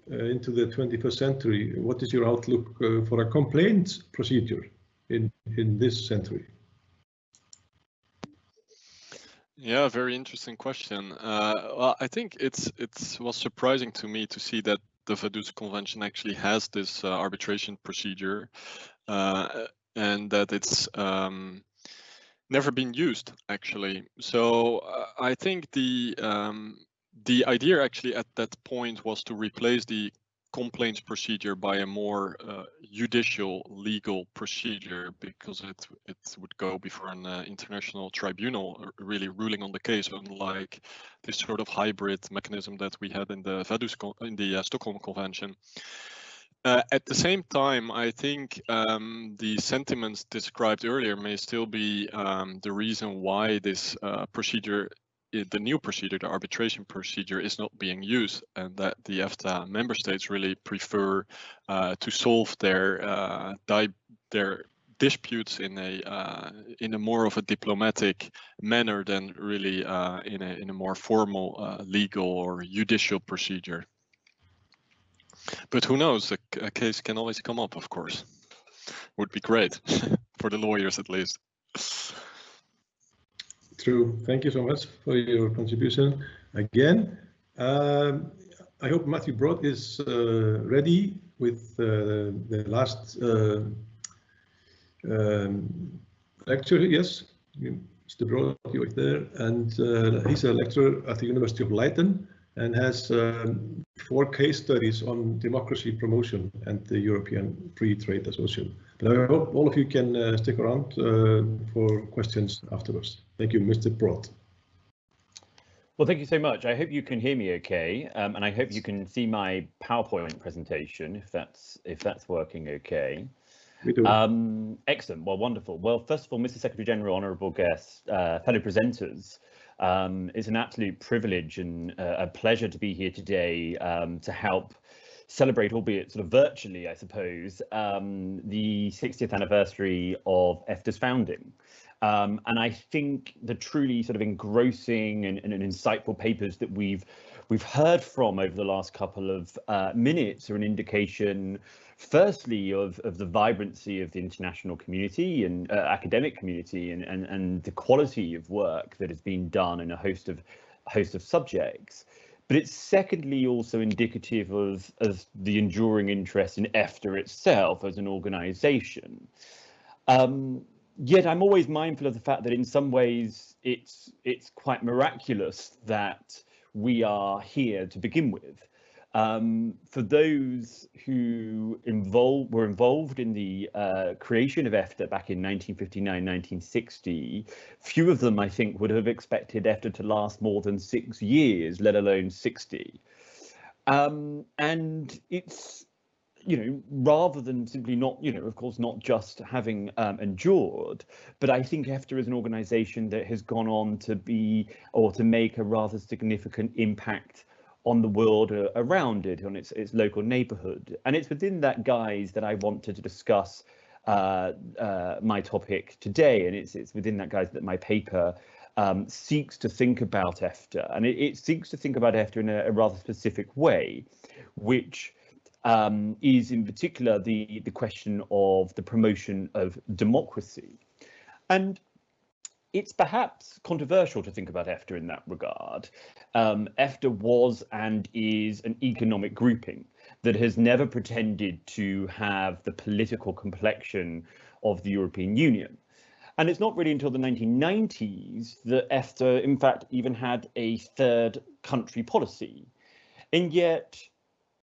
into the 21st century. What is your outlook for a complaints procedure in this century? Yeah, very interesting question. Well, I think it was surprising to me to see that the Vaduz Convention actually has this arbitration procedure, and that it's never been used actually. So I think the idea actually at that point was to replace the complaints procedure by a more judicial legal procedure, because it would go before an international tribunal really ruling on the case, unlike this sort of hybrid mechanism that we had in the Stockholm Convention. At the same time, I think the sentiments described earlier may still be the reason why this procedure, the new procedure, the arbitration procedure, is not being used, and that the EFTA member states really prefer to solve their disputes in a more of a diplomatic manner than really in a more formal legal or judicial procedure. But who knows? A case can always come up, of course. Would be great for the lawyers, at least. True. Thank you so much for your contribution again. I hope Matthew Broad is ready with the last lecture. Yes, Mr. Broad, you're there, and he's a lecturer at the University of Leiden and has 4 case studies on democracy promotion and the European Free Trade Association. But I hope all of you can stick around for questions afterwards. Thank you, Mr. Broad. Well, thank you so much. I hope you can hear me okay, and I hope you can see my PowerPoint presentation, if that's working okay. We do. Excellent. Well, wonderful. Well, first of all, Mr. Secretary General, honourable guests, fellow presenters, it's an absolute privilege and a pleasure to be here today to help celebrate, albeit sort of virtually, I suppose, the 60th anniversary of EFTA's founding. And I think the truly sort of engrossing and insightful papers that we've heard from over the last couple of minutes are an indication, firstly, of the vibrancy of the international community and academic community and the quality of work that has been done in a host of subjects. But it's secondly also indicative of the enduring interest in EFTA itself as an organisation. Yet I'm always mindful of the fact that in some ways it's quite miraculous that we are here to begin with. For those who were involved in the creation of EFTA back in 1959-1960, few of them, I think, would have expected EFTA to last more than 6 years, let alone 60. And it's, rather than simply not, of course, not just having endured, but I think EFTA is an organisation that has gone on to be, or to make a rather significant impact on the world around it, on its local neighbourhood. And it's within that guise that I wanted to discuss my topic today, and it's within that guise that my paper seeks to think about EFTA, and it seeks to think about EFTA in a rather specific way, which is in particular the question of the promotion of democracy. And it's perhaps controversial to think about EFTA in that regard. EFTA was and is an economic grouping that has never pretended to have the political complexion of the European Union. And it's not really until the 1990s that EFTA, in fact, even had a third country policy. And yet,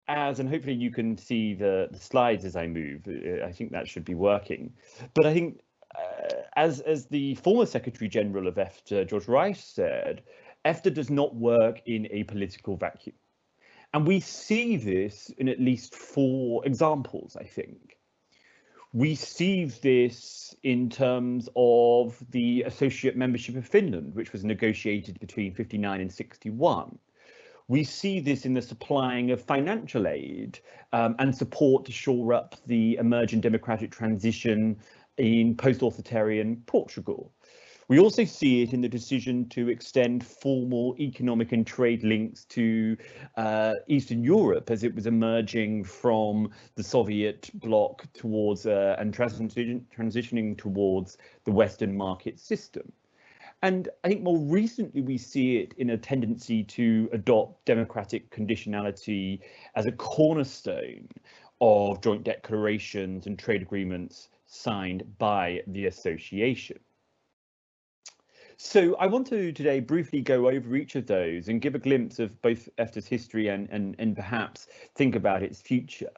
and hopefully you can see the slides as I move, I think that should be working. But I think as the former Secretary General of EFTA, George Reich, said, EFTA does not work in a political vacuum. And we see this in at least 4 examples, I think. We see this in terms of the associate membership of Finland, which was negotiated between 59 and 61. We see this in the supplying of financial aid and support to shore up the emerging democratic transition in post-authoritarian Portugal. We also see it in the decision to extend formal economic and trade links to Eastern Europe as it was emerging from the Soviet bloc towards and transitioning towards the Western market system. And I think more recently we see it in a tendency to adopt democratic conditionality as a cornerstone of joint declarations and trade agreements signed by the association. So I want to today briefly go over each of those and give a glimpse of both EFTA's history and perhaps think about its future.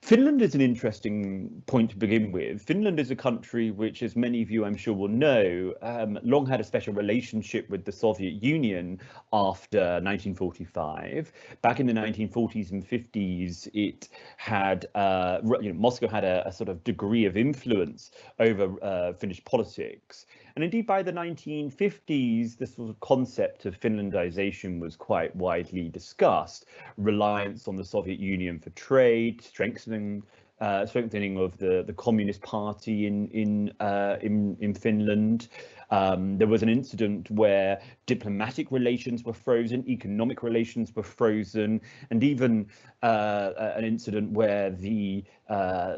Finland is an interesting point to begin with. Finland is a country which, as many of you I'm sure will know, long had a special relationship with the Soviet Union after 1945. Back in the 1940s and 50s, it had, Moscow had a sort of degree of influence over Finnish politics. And indeed, by the 1950s, this sort of concept of Finlandization was quite widely discussed. Reliance on the Soviet Union for trade, strengthening of the Communist Party in Finland. There was an incident where diplomatic relations were frozen, economic relations were frozen, and even an incident where the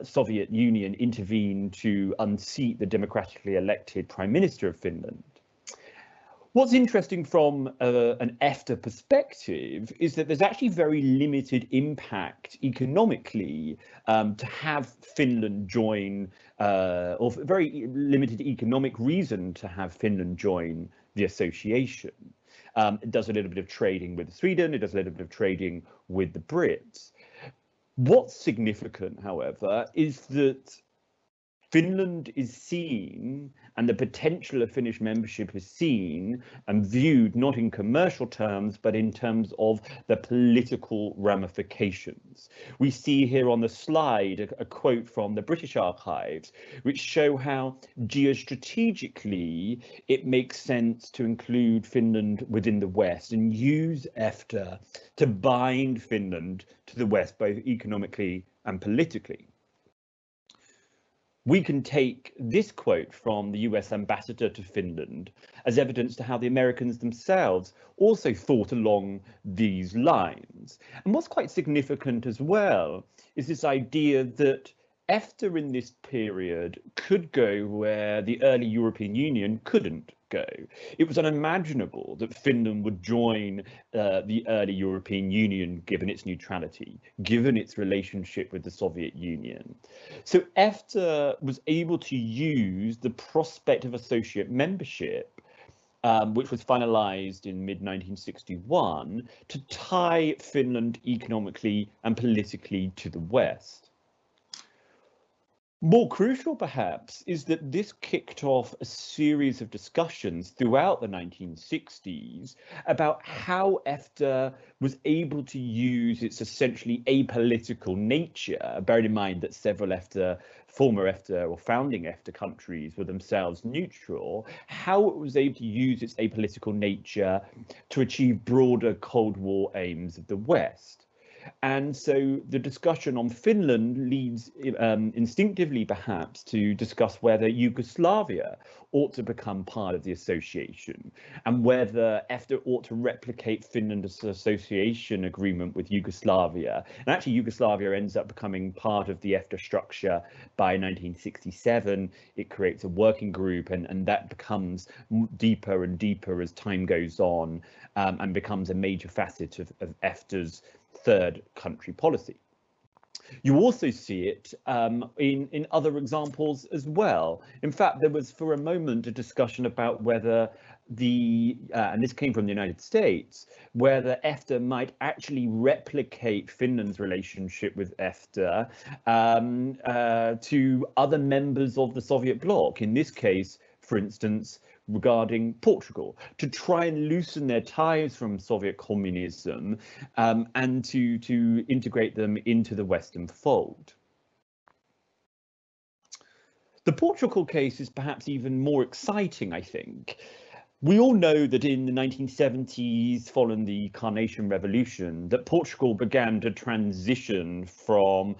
Soviet Union intervened to unseat the democratically elected Prime Minister of Finland. What's interesting from an EFTA perspective is that there's actually very limited impact economically to have Finland join, or very limited economic reason to have Finland join the association. It does a little bit of trading with Sweden, it does a little bit of trading with the Brits. What's significant, however, is that Finland is seen, and the potential of Finnish membership is seen and viewed not in commercial terms, but in terms of the political ramifications. We see here on the slide a quote from the British archives, which show how geostrategically it makes sense to include Finland within the West and use EFTA to bind Finland to the West, both economically and politically. We can take this quote from the US ambassador to Finland as evidence to how the Americans themselves also thought along these lines. And what's quite significant as well is this idea that EFTA in this period could go where the early European Union couldn't go. It was unimaginable that Finland would join the early European Union given its neutrality, given its relationship with the Soviet Union. So EFTA was able to use the prospect of associate membership, which was finalized in mid-1961, to tie Finland economically and politically to the West. More crucial, perhaps, is that this kicked off a series of discussions throughout the 1960s about how EFTA was able to use its essentially apolitical nature, bearing in mind that several former EFTA or founding EFTA countries were themselves neutral, how it was able to use its apolitical nature to achieve broader Cold War aims of the West. And so the discussion on Finland leads instinctively perhaps to discuss whether Yugoslavia ought to become part of the association and whether EFTA ought to replicate Finland's association agreement with Yugoslavia. And actually Yugoslavia ends up becoming part of the EFTA structure by 1967. It creates a working group and that becomes deeper and deeper as time goes on and becomes a major facet of EFTA's third country policy. You also see it in other examples as well. In fact, there was for a moment a discussion about whether and this came from the United States, whether EFTA might actually replicate Finland's relationship with EFTA to other members of the Soviet bloc. In this case, for instance, regarding Portugal, to try and loosen their ties from Soviet communism and to integrate them into the Western fold. The Portugal case is perhaps even more exciting, I think. We all know that in the 1970s, following the Carnation Revolution, that Portugal began to transition from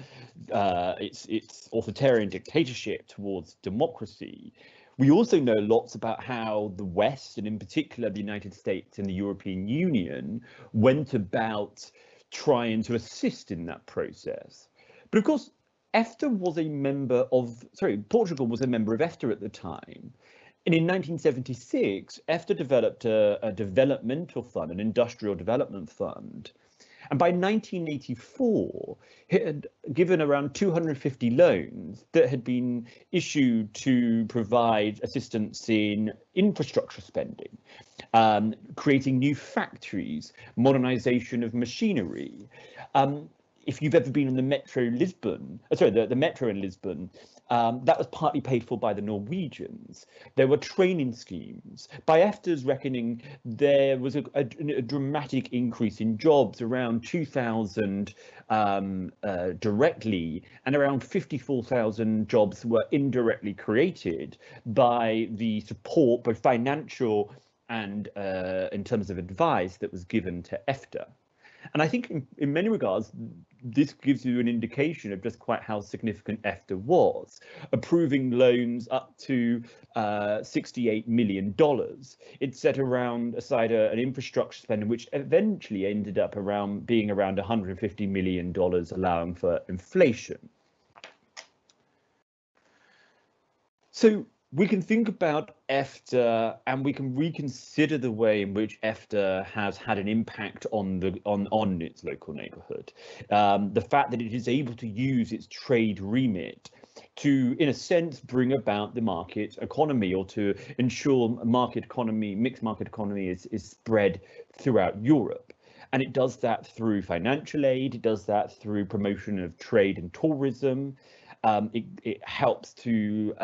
its authoritarian dictatorship towards democracy. We also know lots about how the West, and in particular the United States and the European Union, went about trying to assist in that process. But of course, Portugal was a member of EFTA at the time. And in 1976, EFTA developed a developmental fund, an industrial development fund. And by 1984, it had given around 250 loans that had been issued to provide assistance in infrastructure spending, creating new factories, modernization of machinery. If you've ever been in the metro in Lisbon, that was partly paid for by the Norwegians. There were training schemes. By EFTA's reckoning, there was a dramatic increase in jobs, around 2,000 directly, and around 54,000 jobs were indirectly created by the support, both financial and in terms of advice, that was given to EFTA. And I think in many regards, this gives you an indication of just quite how significant EFTA was, approving loans up to $68 million. It set aside an infrastructure spending, which eventually ended up being around $150 million, allowing for inflation. So we can think about EFTA, and we can reconsider the way in which EFTA has had an impact on its local neighbourhood. The fact that it is able to use its trade remit to, in a sense, bring about the market economy, or to ensure mixed market economy is spread throughout Europe. And it does that through financial aid, it does that through promotion of trade and tourism. It helps to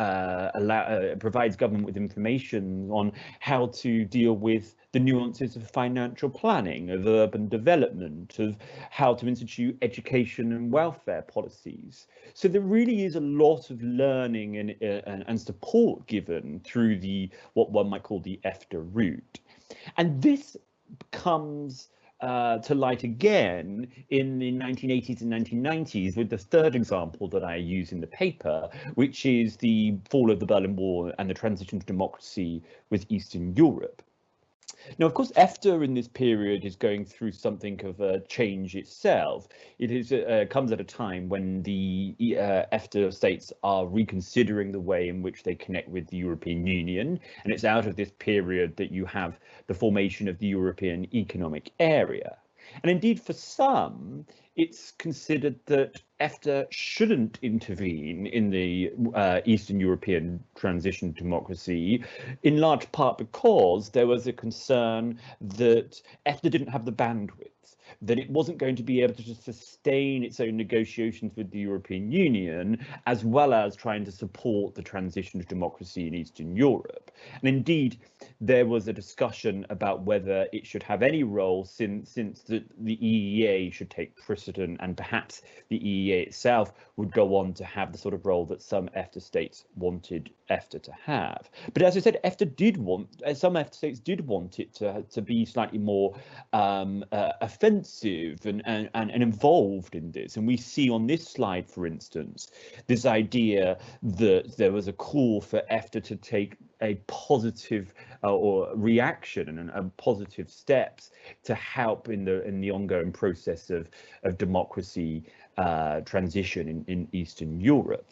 provides government with information on how to deal with the nuances of financial planning, of urban development, of how to institute education and welfare policies. So there really is a lot of learning and support given through what one might call the EFTA route. And this comes to light again in the 1980s and 1990s with the third example that I use in the paper, which is the fall of the Berlin Wall and the transition to democracy with Eastern Europe. Now, of course, EFTA in this period is going through something of a change itself. It comes at a time when the EFTA states are reconsidering the way in which they connect with the European Union, and it's out of this period that you have the formation of the European Economic Area. And indeed, for some, it's considered that EFTA shouldn't intervene in the Eastern European transition to democracy, in large part because there was a concern that EFTA didn't have the bandwidth, that it wasn't going to be able to sustain its own negotiations with the European Union, as well as trying to support the transition to democracy in Eastern Europe. And indeed, there was a discussion about whether it should have any role, since the EEA should take precedent, and perhaps the EEA itself would go on to have the sort of role that some EFTA states wanted EFTA to have. But as I said, some EFTA states did want it to be slightly more offensive and involved in this. And we see on this slide, for instance, this idea that there was a call for EFTA to take a positive or reaction and positive steps to help in the ongoing process of democracy transition in Eastern Europe.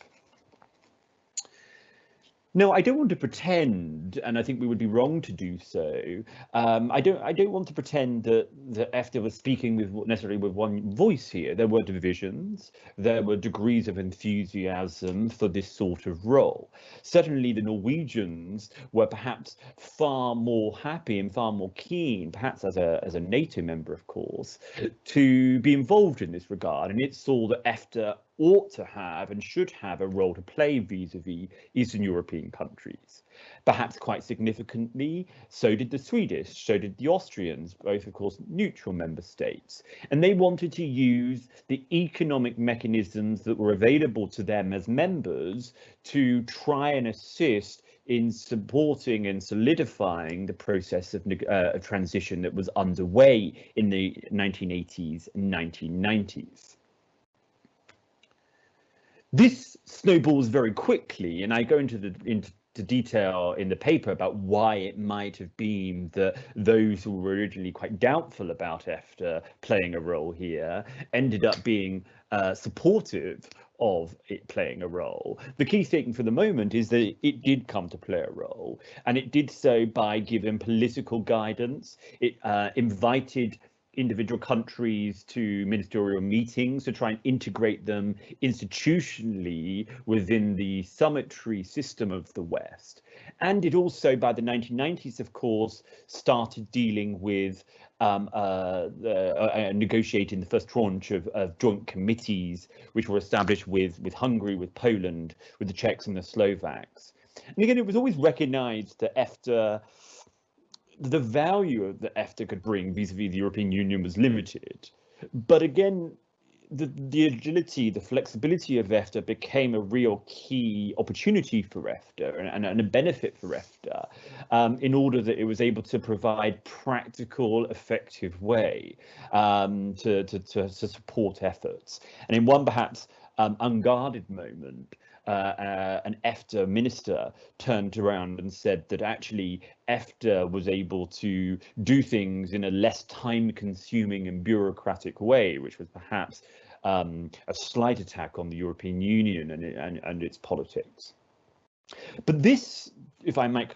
No, I don't want to pretend, and I think we would be wrong to do so. I don't want to pretend that EFTA was speaking necessarily with one voice here. There were divisions, there were degrees of enthusiasm for this sort of role. Certainly, the Norwegians were perhaps far more happy and far more keen, perhaps as a NATO member, of course, to be involved in this regard, and it saw that EFTA ought to have and should have a role to play vis-a-vis Eastern European countries. Perhaps quite significantly, so did the Swedish, so did the Austrians, both of course neutral member states. And they wanted to use the economic mechanisms that were available to them as members to try and assist in supporting and solidifying the process of transition that was underway in the 1980s and 1990s. This snowballs very quickly, and I go into detail in the paper about why it might have been that those who were originally quite doubtful about EFTA playing a role here ended up being supportive of it playing a role. The key thing for the moment is that it did come to play a role, and it did so by giving political guidance. It invited individual countries to ministerial meetings to try and integrate them institutionally within the summary system of the West. And it also, by the 1990s, of course, started dealing with negotiating the first tranche of joint committees, which were established with Hungary, with Poland, with the Czechs and the Slovaks. And again, it was always recognized that EFTA, the value that EFTA could bring vis-a-vis the European Union was limited. But again, the agility, the flexibility of EFTA became a real key opportunity for EFTA and a benefit for EFTA in order that it was able to provide practical, effective way to support efforts. And in one perhaps unguarded moment, an EFTA minister turned around and said that actually EFTA was able to do things in a less time-consuming and bureaucratic way, which was perhaps a slight attack on the European Union and its politics. But this, if I might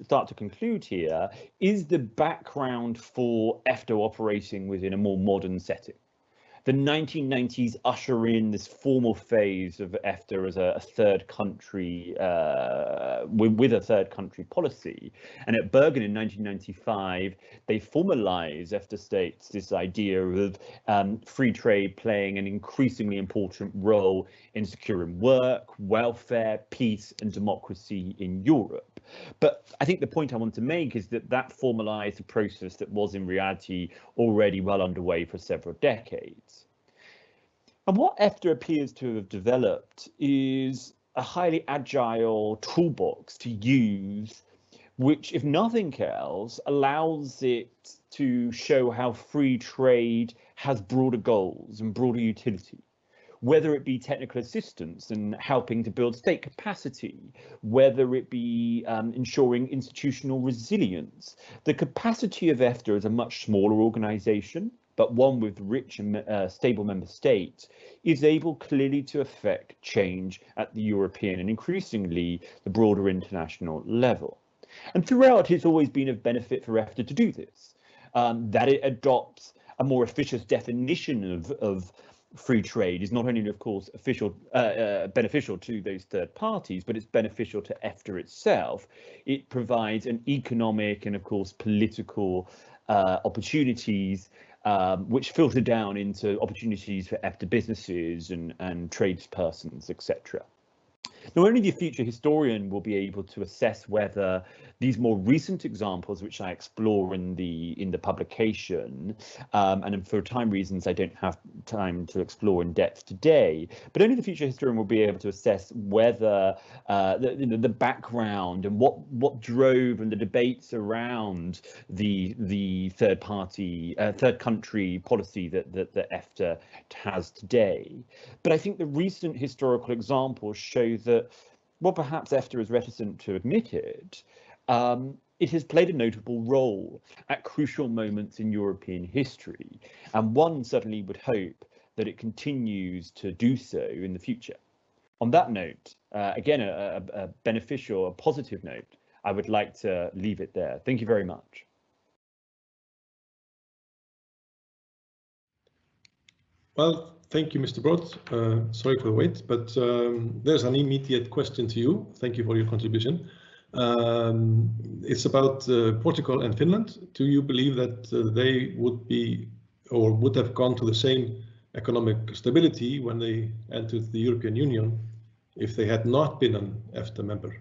start to conclude here, is the background for EFTA operating within a more modern setting. The 1990s usher in this formal phase of EFTA as a third country, with a third country policy. And at Bergen in 1995, they formalized EFTA states this idea of free trade playing an increasingly important role in securing work, welfare, peace and democracy in Europe. But I think the point I want to make is that formalized a process that was in reality already well underway for several decades. And what EFTA appears to have developed is a highly agile toolbox to use, which, if nothing else, allows it to show how free trade has broader goals and broader utility. Whether it be technical assistance and helping to build state capacity, whether it be ensuring institutional resilience. The capacity of EFTA as a much smaller organization, but one with rich and stable member states, is able clearly to affect change at the European and increasingly the broader international level. And throughout, it's always been of benefit for EFTA to do this, that it adopts a more officious definition of free trade is not only, of course, beneficial to those third parties, but it's beneficial to EFTA itself. It provides an economic and, of course, political opportunities which filter down into opportunities for EFTA businesses and tradespersons, etc. Now, only the future historian will be able to assess whether these more recent examples, which I explore in the publication, and for time reasons I don't have time to explore in depth today, but only the future historian will be able to assess whether the background and what drove and the debates around the third country policy that EFTA has today. But I think the recent historical examples show that, well, perhaps EFTA is reticent to admit it, it has played a notable role at crucial moments in European history, and one certainly would hope that it continues to do so in the future. On that note, again, a beneficial, a positive note, I would like to leave it there. Thank you very much. Well, thank you, Mr. Broad. Sorry for the wait, but there's an immediate question to you. Thank you for your contribution. It's about Portugal and Finland. Do you believe that they would be or would have gone to the same economic stability when they entered the European Union if they had not been an EFTA member?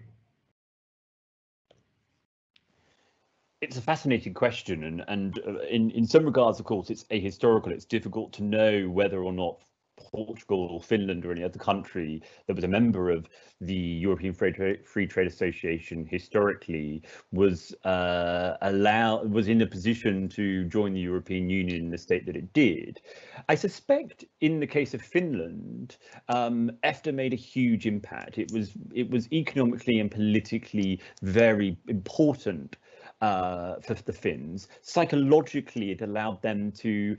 It's a fascinating question, and in some regards, of course, it's ahistorical. It's difficult to know whether or not Portugal or Finland or any other country that was a member of the European Free Trade Association historically was in a position to join the European Union in the state that it did. I suspect in the case of Finland, EFTA made a huge impact. It was economically and politically very important for the Finns. Psychologically, it allowed them to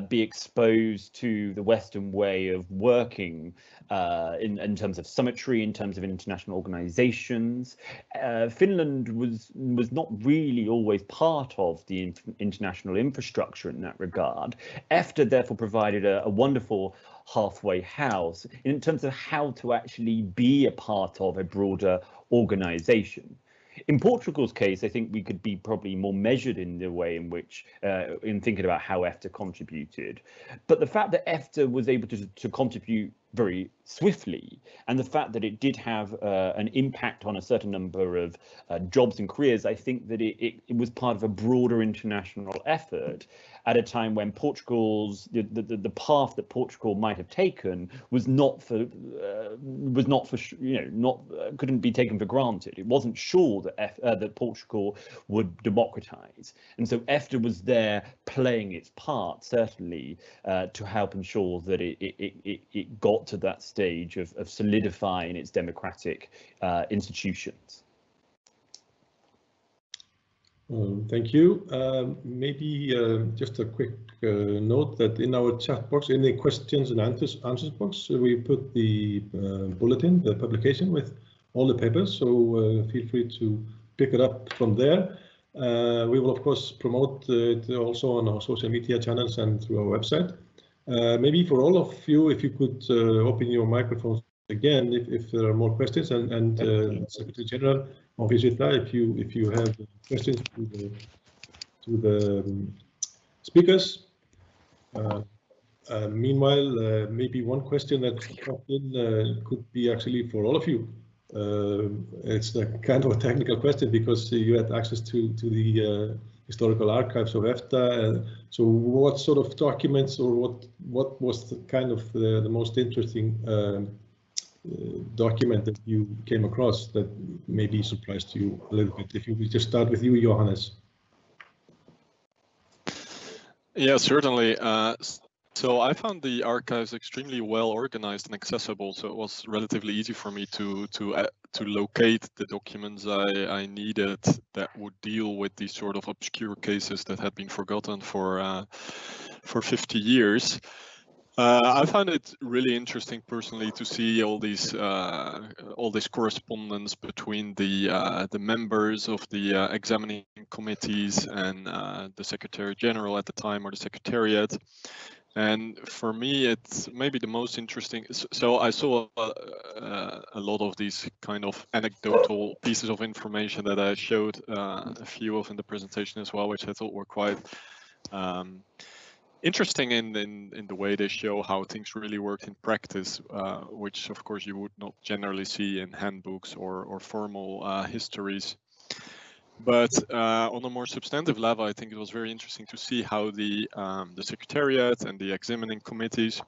be exposed to the Western way of working in terms of summitry, in terms of international organizations. Finland was not really always part of the international infrastructure in that regard. EFTA therefore provided a wonderful halfway house in terms of how to actually be a part of a broader organization. In Portugal's case, I think we could be probably more measured in the way in which, in thinking about how EFTA contributed. But the fact that EFTA was able to contribute very swiftly, and the fact that it did have an impact on a certain number of jobs and careers, I think that it was part of a broader international effort at a time when Portugal's the path that Portugal might have taken was not couldn't be taken for granted. It wasn't sure that that Portugal would democratize, and so EFTA was there playing its part certainly to help ensure that it got to that stage of solidifying its democratic institutions. Thank you. Maybe just a quick note that in our chat box, in the questions and answers box, we put the bulletin, the publication with all the papers. So feel free to pick it up from there. We will of course promote it also on our social media channels and through our website. Maybe for all of you, if you could open your microphones again, if there are more questions, and Secretary General of EFTA, if you have questions to the speakers. Meanwhile, maybe one question that popped in could be actually for all of you. It's a kind of a technical question because you had access to the historical archives of EFTA. So what sort of documents or what was the kind of the most interesting document that you came across that maybe surprised you a little bit? If you could just start with you, Johannes. Yeah, certainly. So I found the archives extremely well organized and accessible, so it was relatively easy for me to locate the documents I needed that would deal with these sort of obscure cases that had been forgotten for 50 years. I found it really interesting personally to see all this correspondence between the members of the examining committees and the Secretary General at the time, or the Secretariat. And for me, it's maybe the most interesting. So I saw a lot of these kind of anecdotal pieces of information that I showed a few of in the presentation as well, which I thought were quite interesting in the way they show how things really worked in practice, which of course you would not generally see in handbooks or formal histories. But on a more substantive level, I think it was very interesting to see how the Secretariat and the examining committees,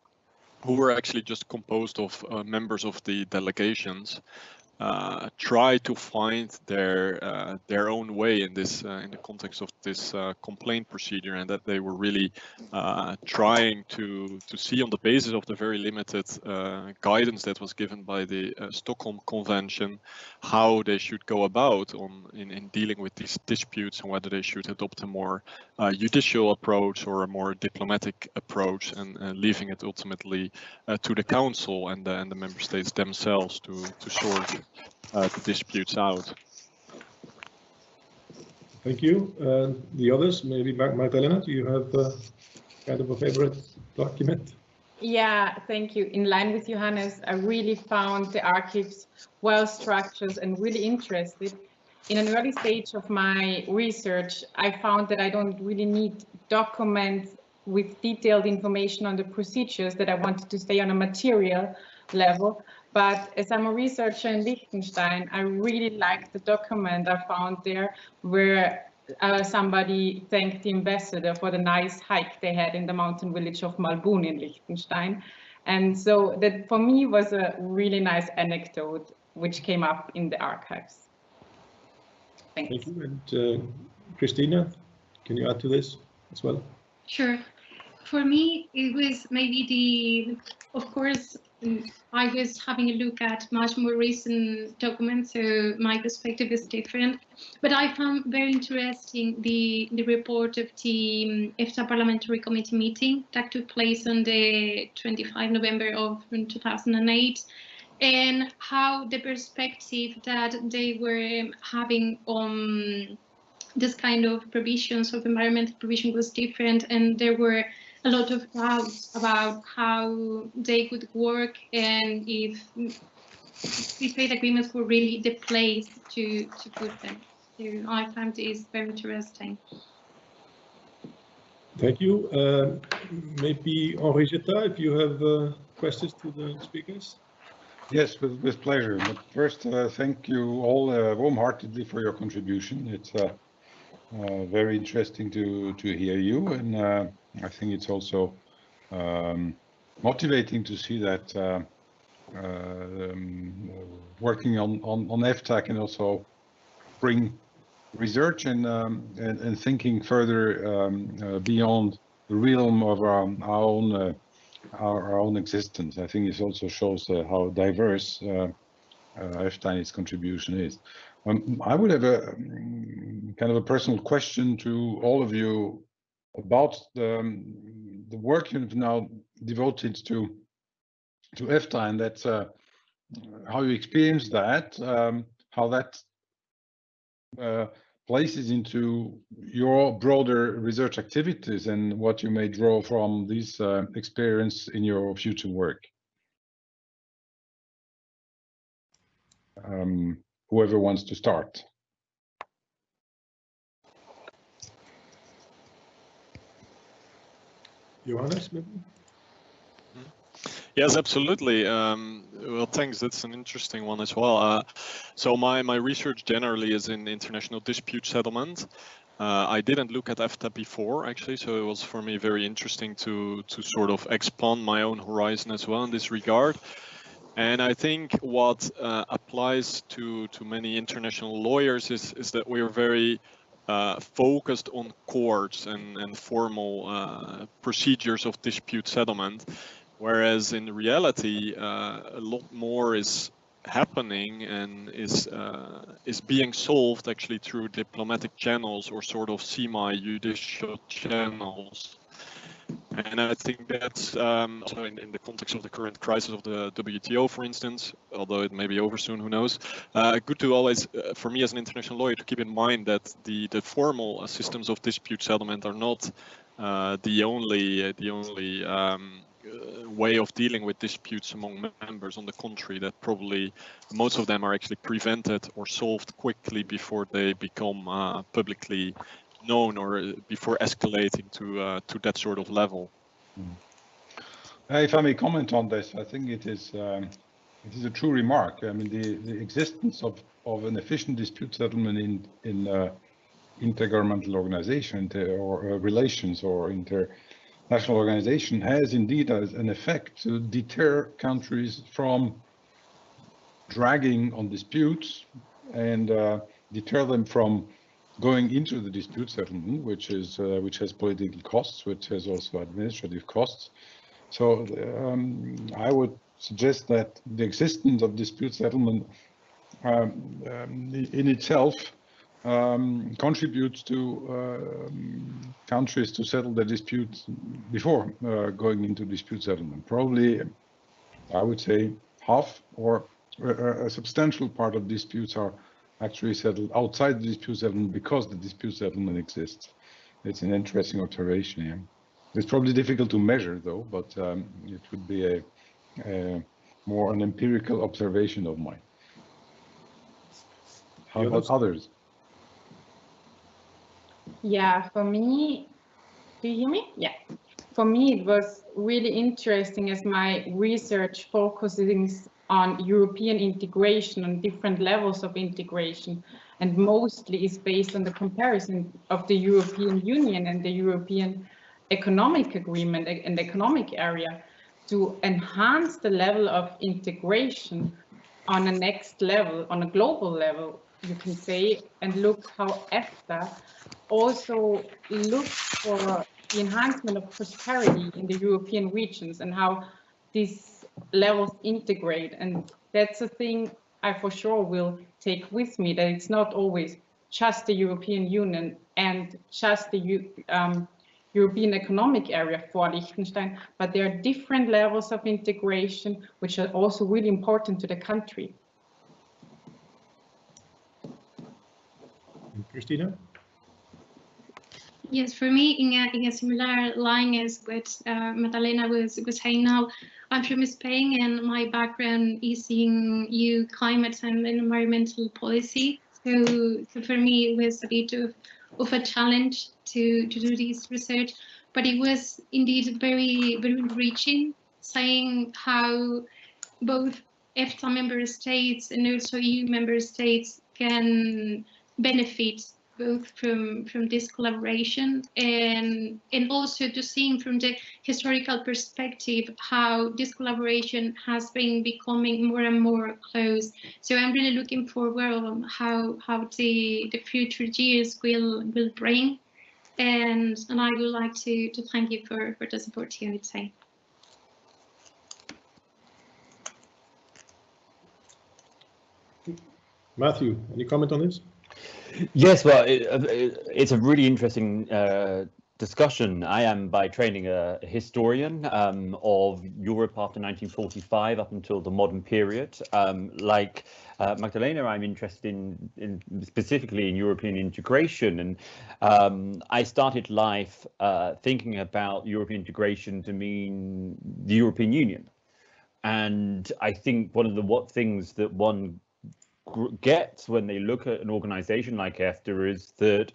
who were actually just composed of members of the delegations, try to find their own way in this in the context of this complaint procedure, and that they were really trying to see, on the basis of the very limited guidance that was given by the Stockholm Convention, how they should go about in dealing with these disputes, and whether they should adopt a more judicial approach or a more diplomatic approach, and leaving it ultimately to the Council and the member states themselves to sort the disputes out. Thank you. The others, maybe Magdalena, do you have kind of a favorite document? Yeah, thank you. In line with Johannes, I really found the archives well structured and really interested. In an early stage of my research, I found that I don't really need documents with detailed information on the procedures, that I wanted to stay on a material level. But as I'm a researcher in Liechtenstein, I really liked the document I found there, where somebody thanked the ambassador for the nice hike they had in the mountain village of Malbun in Liechtenstein. And so that for me was a really nice anecdote which came up in the archives. Thanks. Thank you. And Cristina, can you add to this as well? Sure. For me, it was maybe of course, I was having a look at much more recent documents, so my perspective is different. But I found very interesting the report of the EFTA Parliamentary Committee meeting that took place on the 25 November of 2008, and how the perspective that they were having on this kind of provisions of environmental provision was different, and there were a lot of doubts about how they could work, and if free trade agreements were really the place to put them. So I found this very interesting. Thank you. Maybe Henrietta, if you have questions to the speakers. Yes, with pleasure. But first, thank you all warm-heartedly for your contribution. It's very interesting to hear you, and I think it's also motivating to see that working on EFTA can also bring research and thinking further beyond the realm of our own existence. I think this also shows how diverse EFTA and its contribution is. I would have a kind of a personal question to all of you about the work you've now devoted to EFTA, and that's how you experience that, how that places into your broader research activities, and what you may draw from this experience in your future work. Whoever wants to start. Johannes, maybe? Yes, absolutely. Well, thanks. That's an interesting one as well. So my research generally is in international dispute settlement. I didn't look at EFTA before, actually, so it was for me very interesting to sort of expand my own horizon as well in this regard. And I think what applies to many international lawyers is that we are very focused on courts and formal procedures of dispute settlement, whereas in reality a lot more is happening and is being solved actually through diplomatic channels or sort of semi-judicial channels. And I think that's so in the context of the current crisis of the WTO, for instance, although it may be over soon, who knows, good to always, for me as an international lawyer, to keep in mind that the formal systems of dispute settlement are not the only way of dealing with disputes among members. On the contrary, that probably most of them are actually prevented or solved quickly before they become publicly known or before escalating to that sort of level. If I may comment on this, I think it is a true remark. I mean, the existence of an efficient dispute settlement in intergovernmental organization or relations or international organization has indeed as an effect to deter countries from dragging on disputes and deter them from going into the dispute settlement, which has political costs, which has also administrative costs. So I would suggest that the existence of dispute settlement in itself contributes to countries to settle their disputes before going into dispute settlement. Probably, I would say, half or a substantial part of disputes are actually settled outside the dispute settlement because the dispute settlement exists. It's an interesting observation here. It's probably difficult to measure, though, but it would be a more an empirical observation of mine. How about others? Yeah, for me, do you hear me? Yeah. For me, it was really interesting as my research focuses on European integration, on different levels of integration, and mostly is based on the comparison of the European Union and the European Economic Agreement and economic area to enhance the level of integration on a next level, on a global level, you can say, and look how EFTA also looks for the enhancement of prosperity in the European regions and how these levels integrate. And that's a thing I for sure will take with me, that it's not always just the European Union and just the European Economic Area for Liechtenstein, but there are different levels of integration which are also really important to the country. Cristina? Yes, for me, in a similar line as what Magdalena was saying now, I'm from Spain and my background is in EU climate and environmental policy. So for me, it was a bit of a challenge to do this research, but it was indeed very, very enriching, saying how both EFTA member states and also EU member states can benefit both from this collaboration and also to seeing from the historical perspective how this collaboration has been becoming more and more close. So I'm really looking forward on how the future years will bring, and I would like to thank you for this opportunity. Matthew, any comment on this? Yes, well, it's a really interesting discussion. I am by training a historian of Europe after 1945 up until the modern period. Like Magdalena, I'm interested in specifically in European integration, and I started life thinking about European integration to mean the European Union. And I think one of the things that one gets when they look at an organization like EFTA is that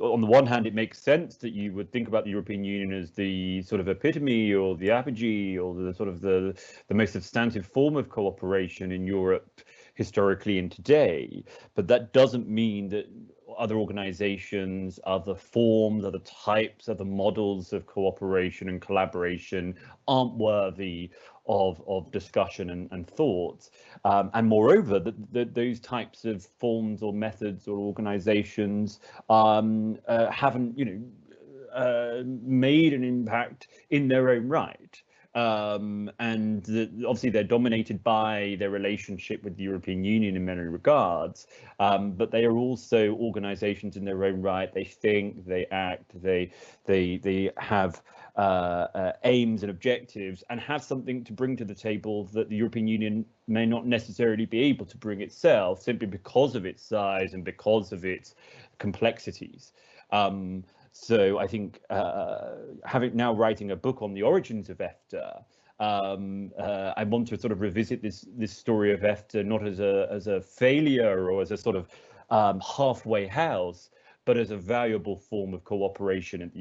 on the one hand it makes sense that you would think about the European Union as the sort of epitome or the apogee or the sort of the most substantive form of cooperation in Europe historically and today, but that doesn't mean that other organizations, other forms, other types, other models of cooperation and collaboration aren't worthy of discussion and thought. And moreover, that those types of forms or methods or organizations haven't, made an impact in their own right. And obviously they're dominated by their relationship with the European Union in many regards, but they are also organizations in their own right. They think, they act, they have aims and objectives and have something to bring to the table that the European Union may not necessarily be able to bring itself, simply because of its size and because of its complexities. So I think now writing a book on the origins of EFTA, I want to sort of revisit this story of EFTA not as a failure or as a sort of halfway house, but as a valuable form of cooperation at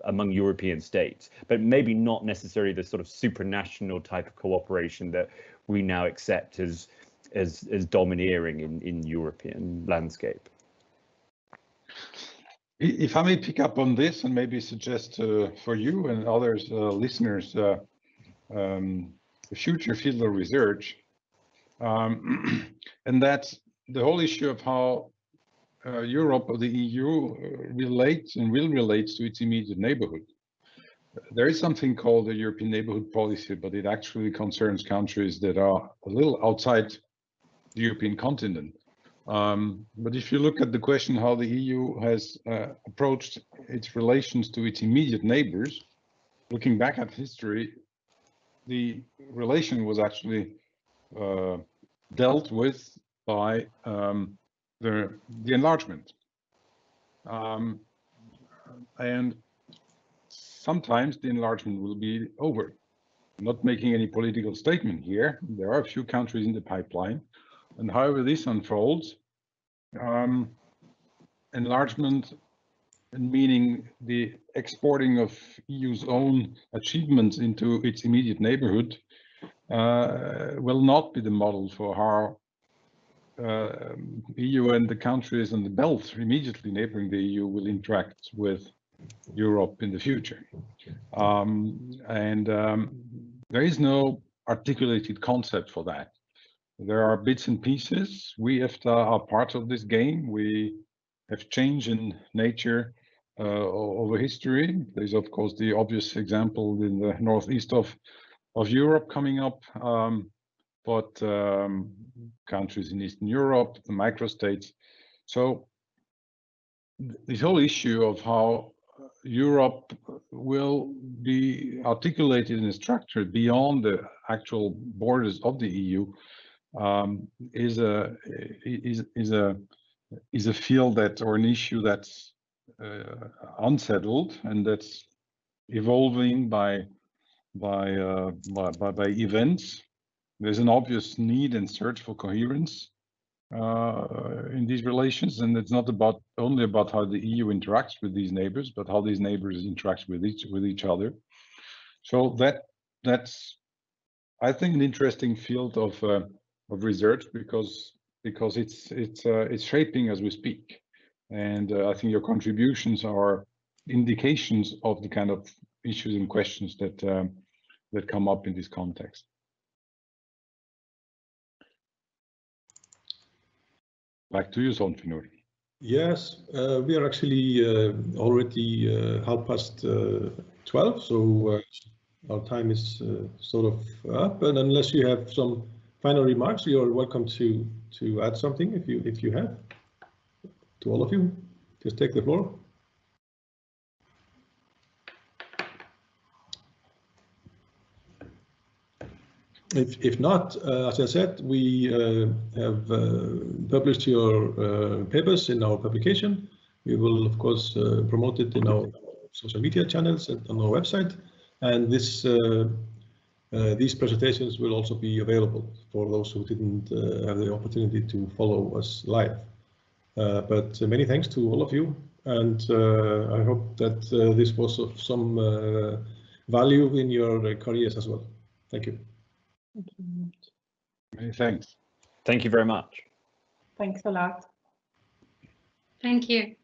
among European states, but maybe not necessarily the sort of supranational type of cooperation that we now accept as domineering in European landscape. If I may pick up on this and maybe suggest for you and others listeners a future field of research, And that's the whole issue of how Europe or the EU relates and will relate to its immediate neighborhood. There is something called the European Neighborhood Policy, but it actually concerns countries that are a little outside the European continent. But if you look at the question how the EU has approached its relations to its immediate neighbors, looking back at history, the relation was actually dealt with by the enlargement. And sometimes the enlargement will be over. I'm not making any political statement here. There are a few countries in the pipeline. And however this unfolds, enlargement, meaning the exporting of EU's own achievements into its immediate neighborhood, will not be the model for how EU and the countries on the belt immediately neighboring the EU will interact with Europe in the future. There is no articulated concept for that. There are bits and pieces. We EFTA are part of this game. We have changed in nature over history. There's of course the obvious example in the northeast of Europe coming up, but countries in Eastern Europe, the microstates. So this whole issue of how Europe will be articulated and structured beyond the actual borders of the EU is a field that, or an issue that's unsettled, and that's evolving by events. There's an obvious need and search for coherence in these relations, and it's not only about how the EU interacts with these neighbors, but how these neighbors interact with each other. So that's, I think, an interesting field of research because it's shaping as we speak, and I think your contributions are indications of the kind of issues and questions that come up in this context. Back to you, Sonfinur. Yes, we are actually already 12:30, so our time is sort of up. And unless you have some final remarks, you are welcome to add something if you have. To all of you, just take the floor. If not, as I said, we have published your papers in our publication. We will, of course, promote it in our social media channels and on our website. And these presentations will also be available for those who didn't have the opportunity to follow us live. But many thanks to all of you. And I hope that this was of some value in your careers as well. Thank you. Thank you. Many thanks. Thank you very much. Thanks a lot. Thank you.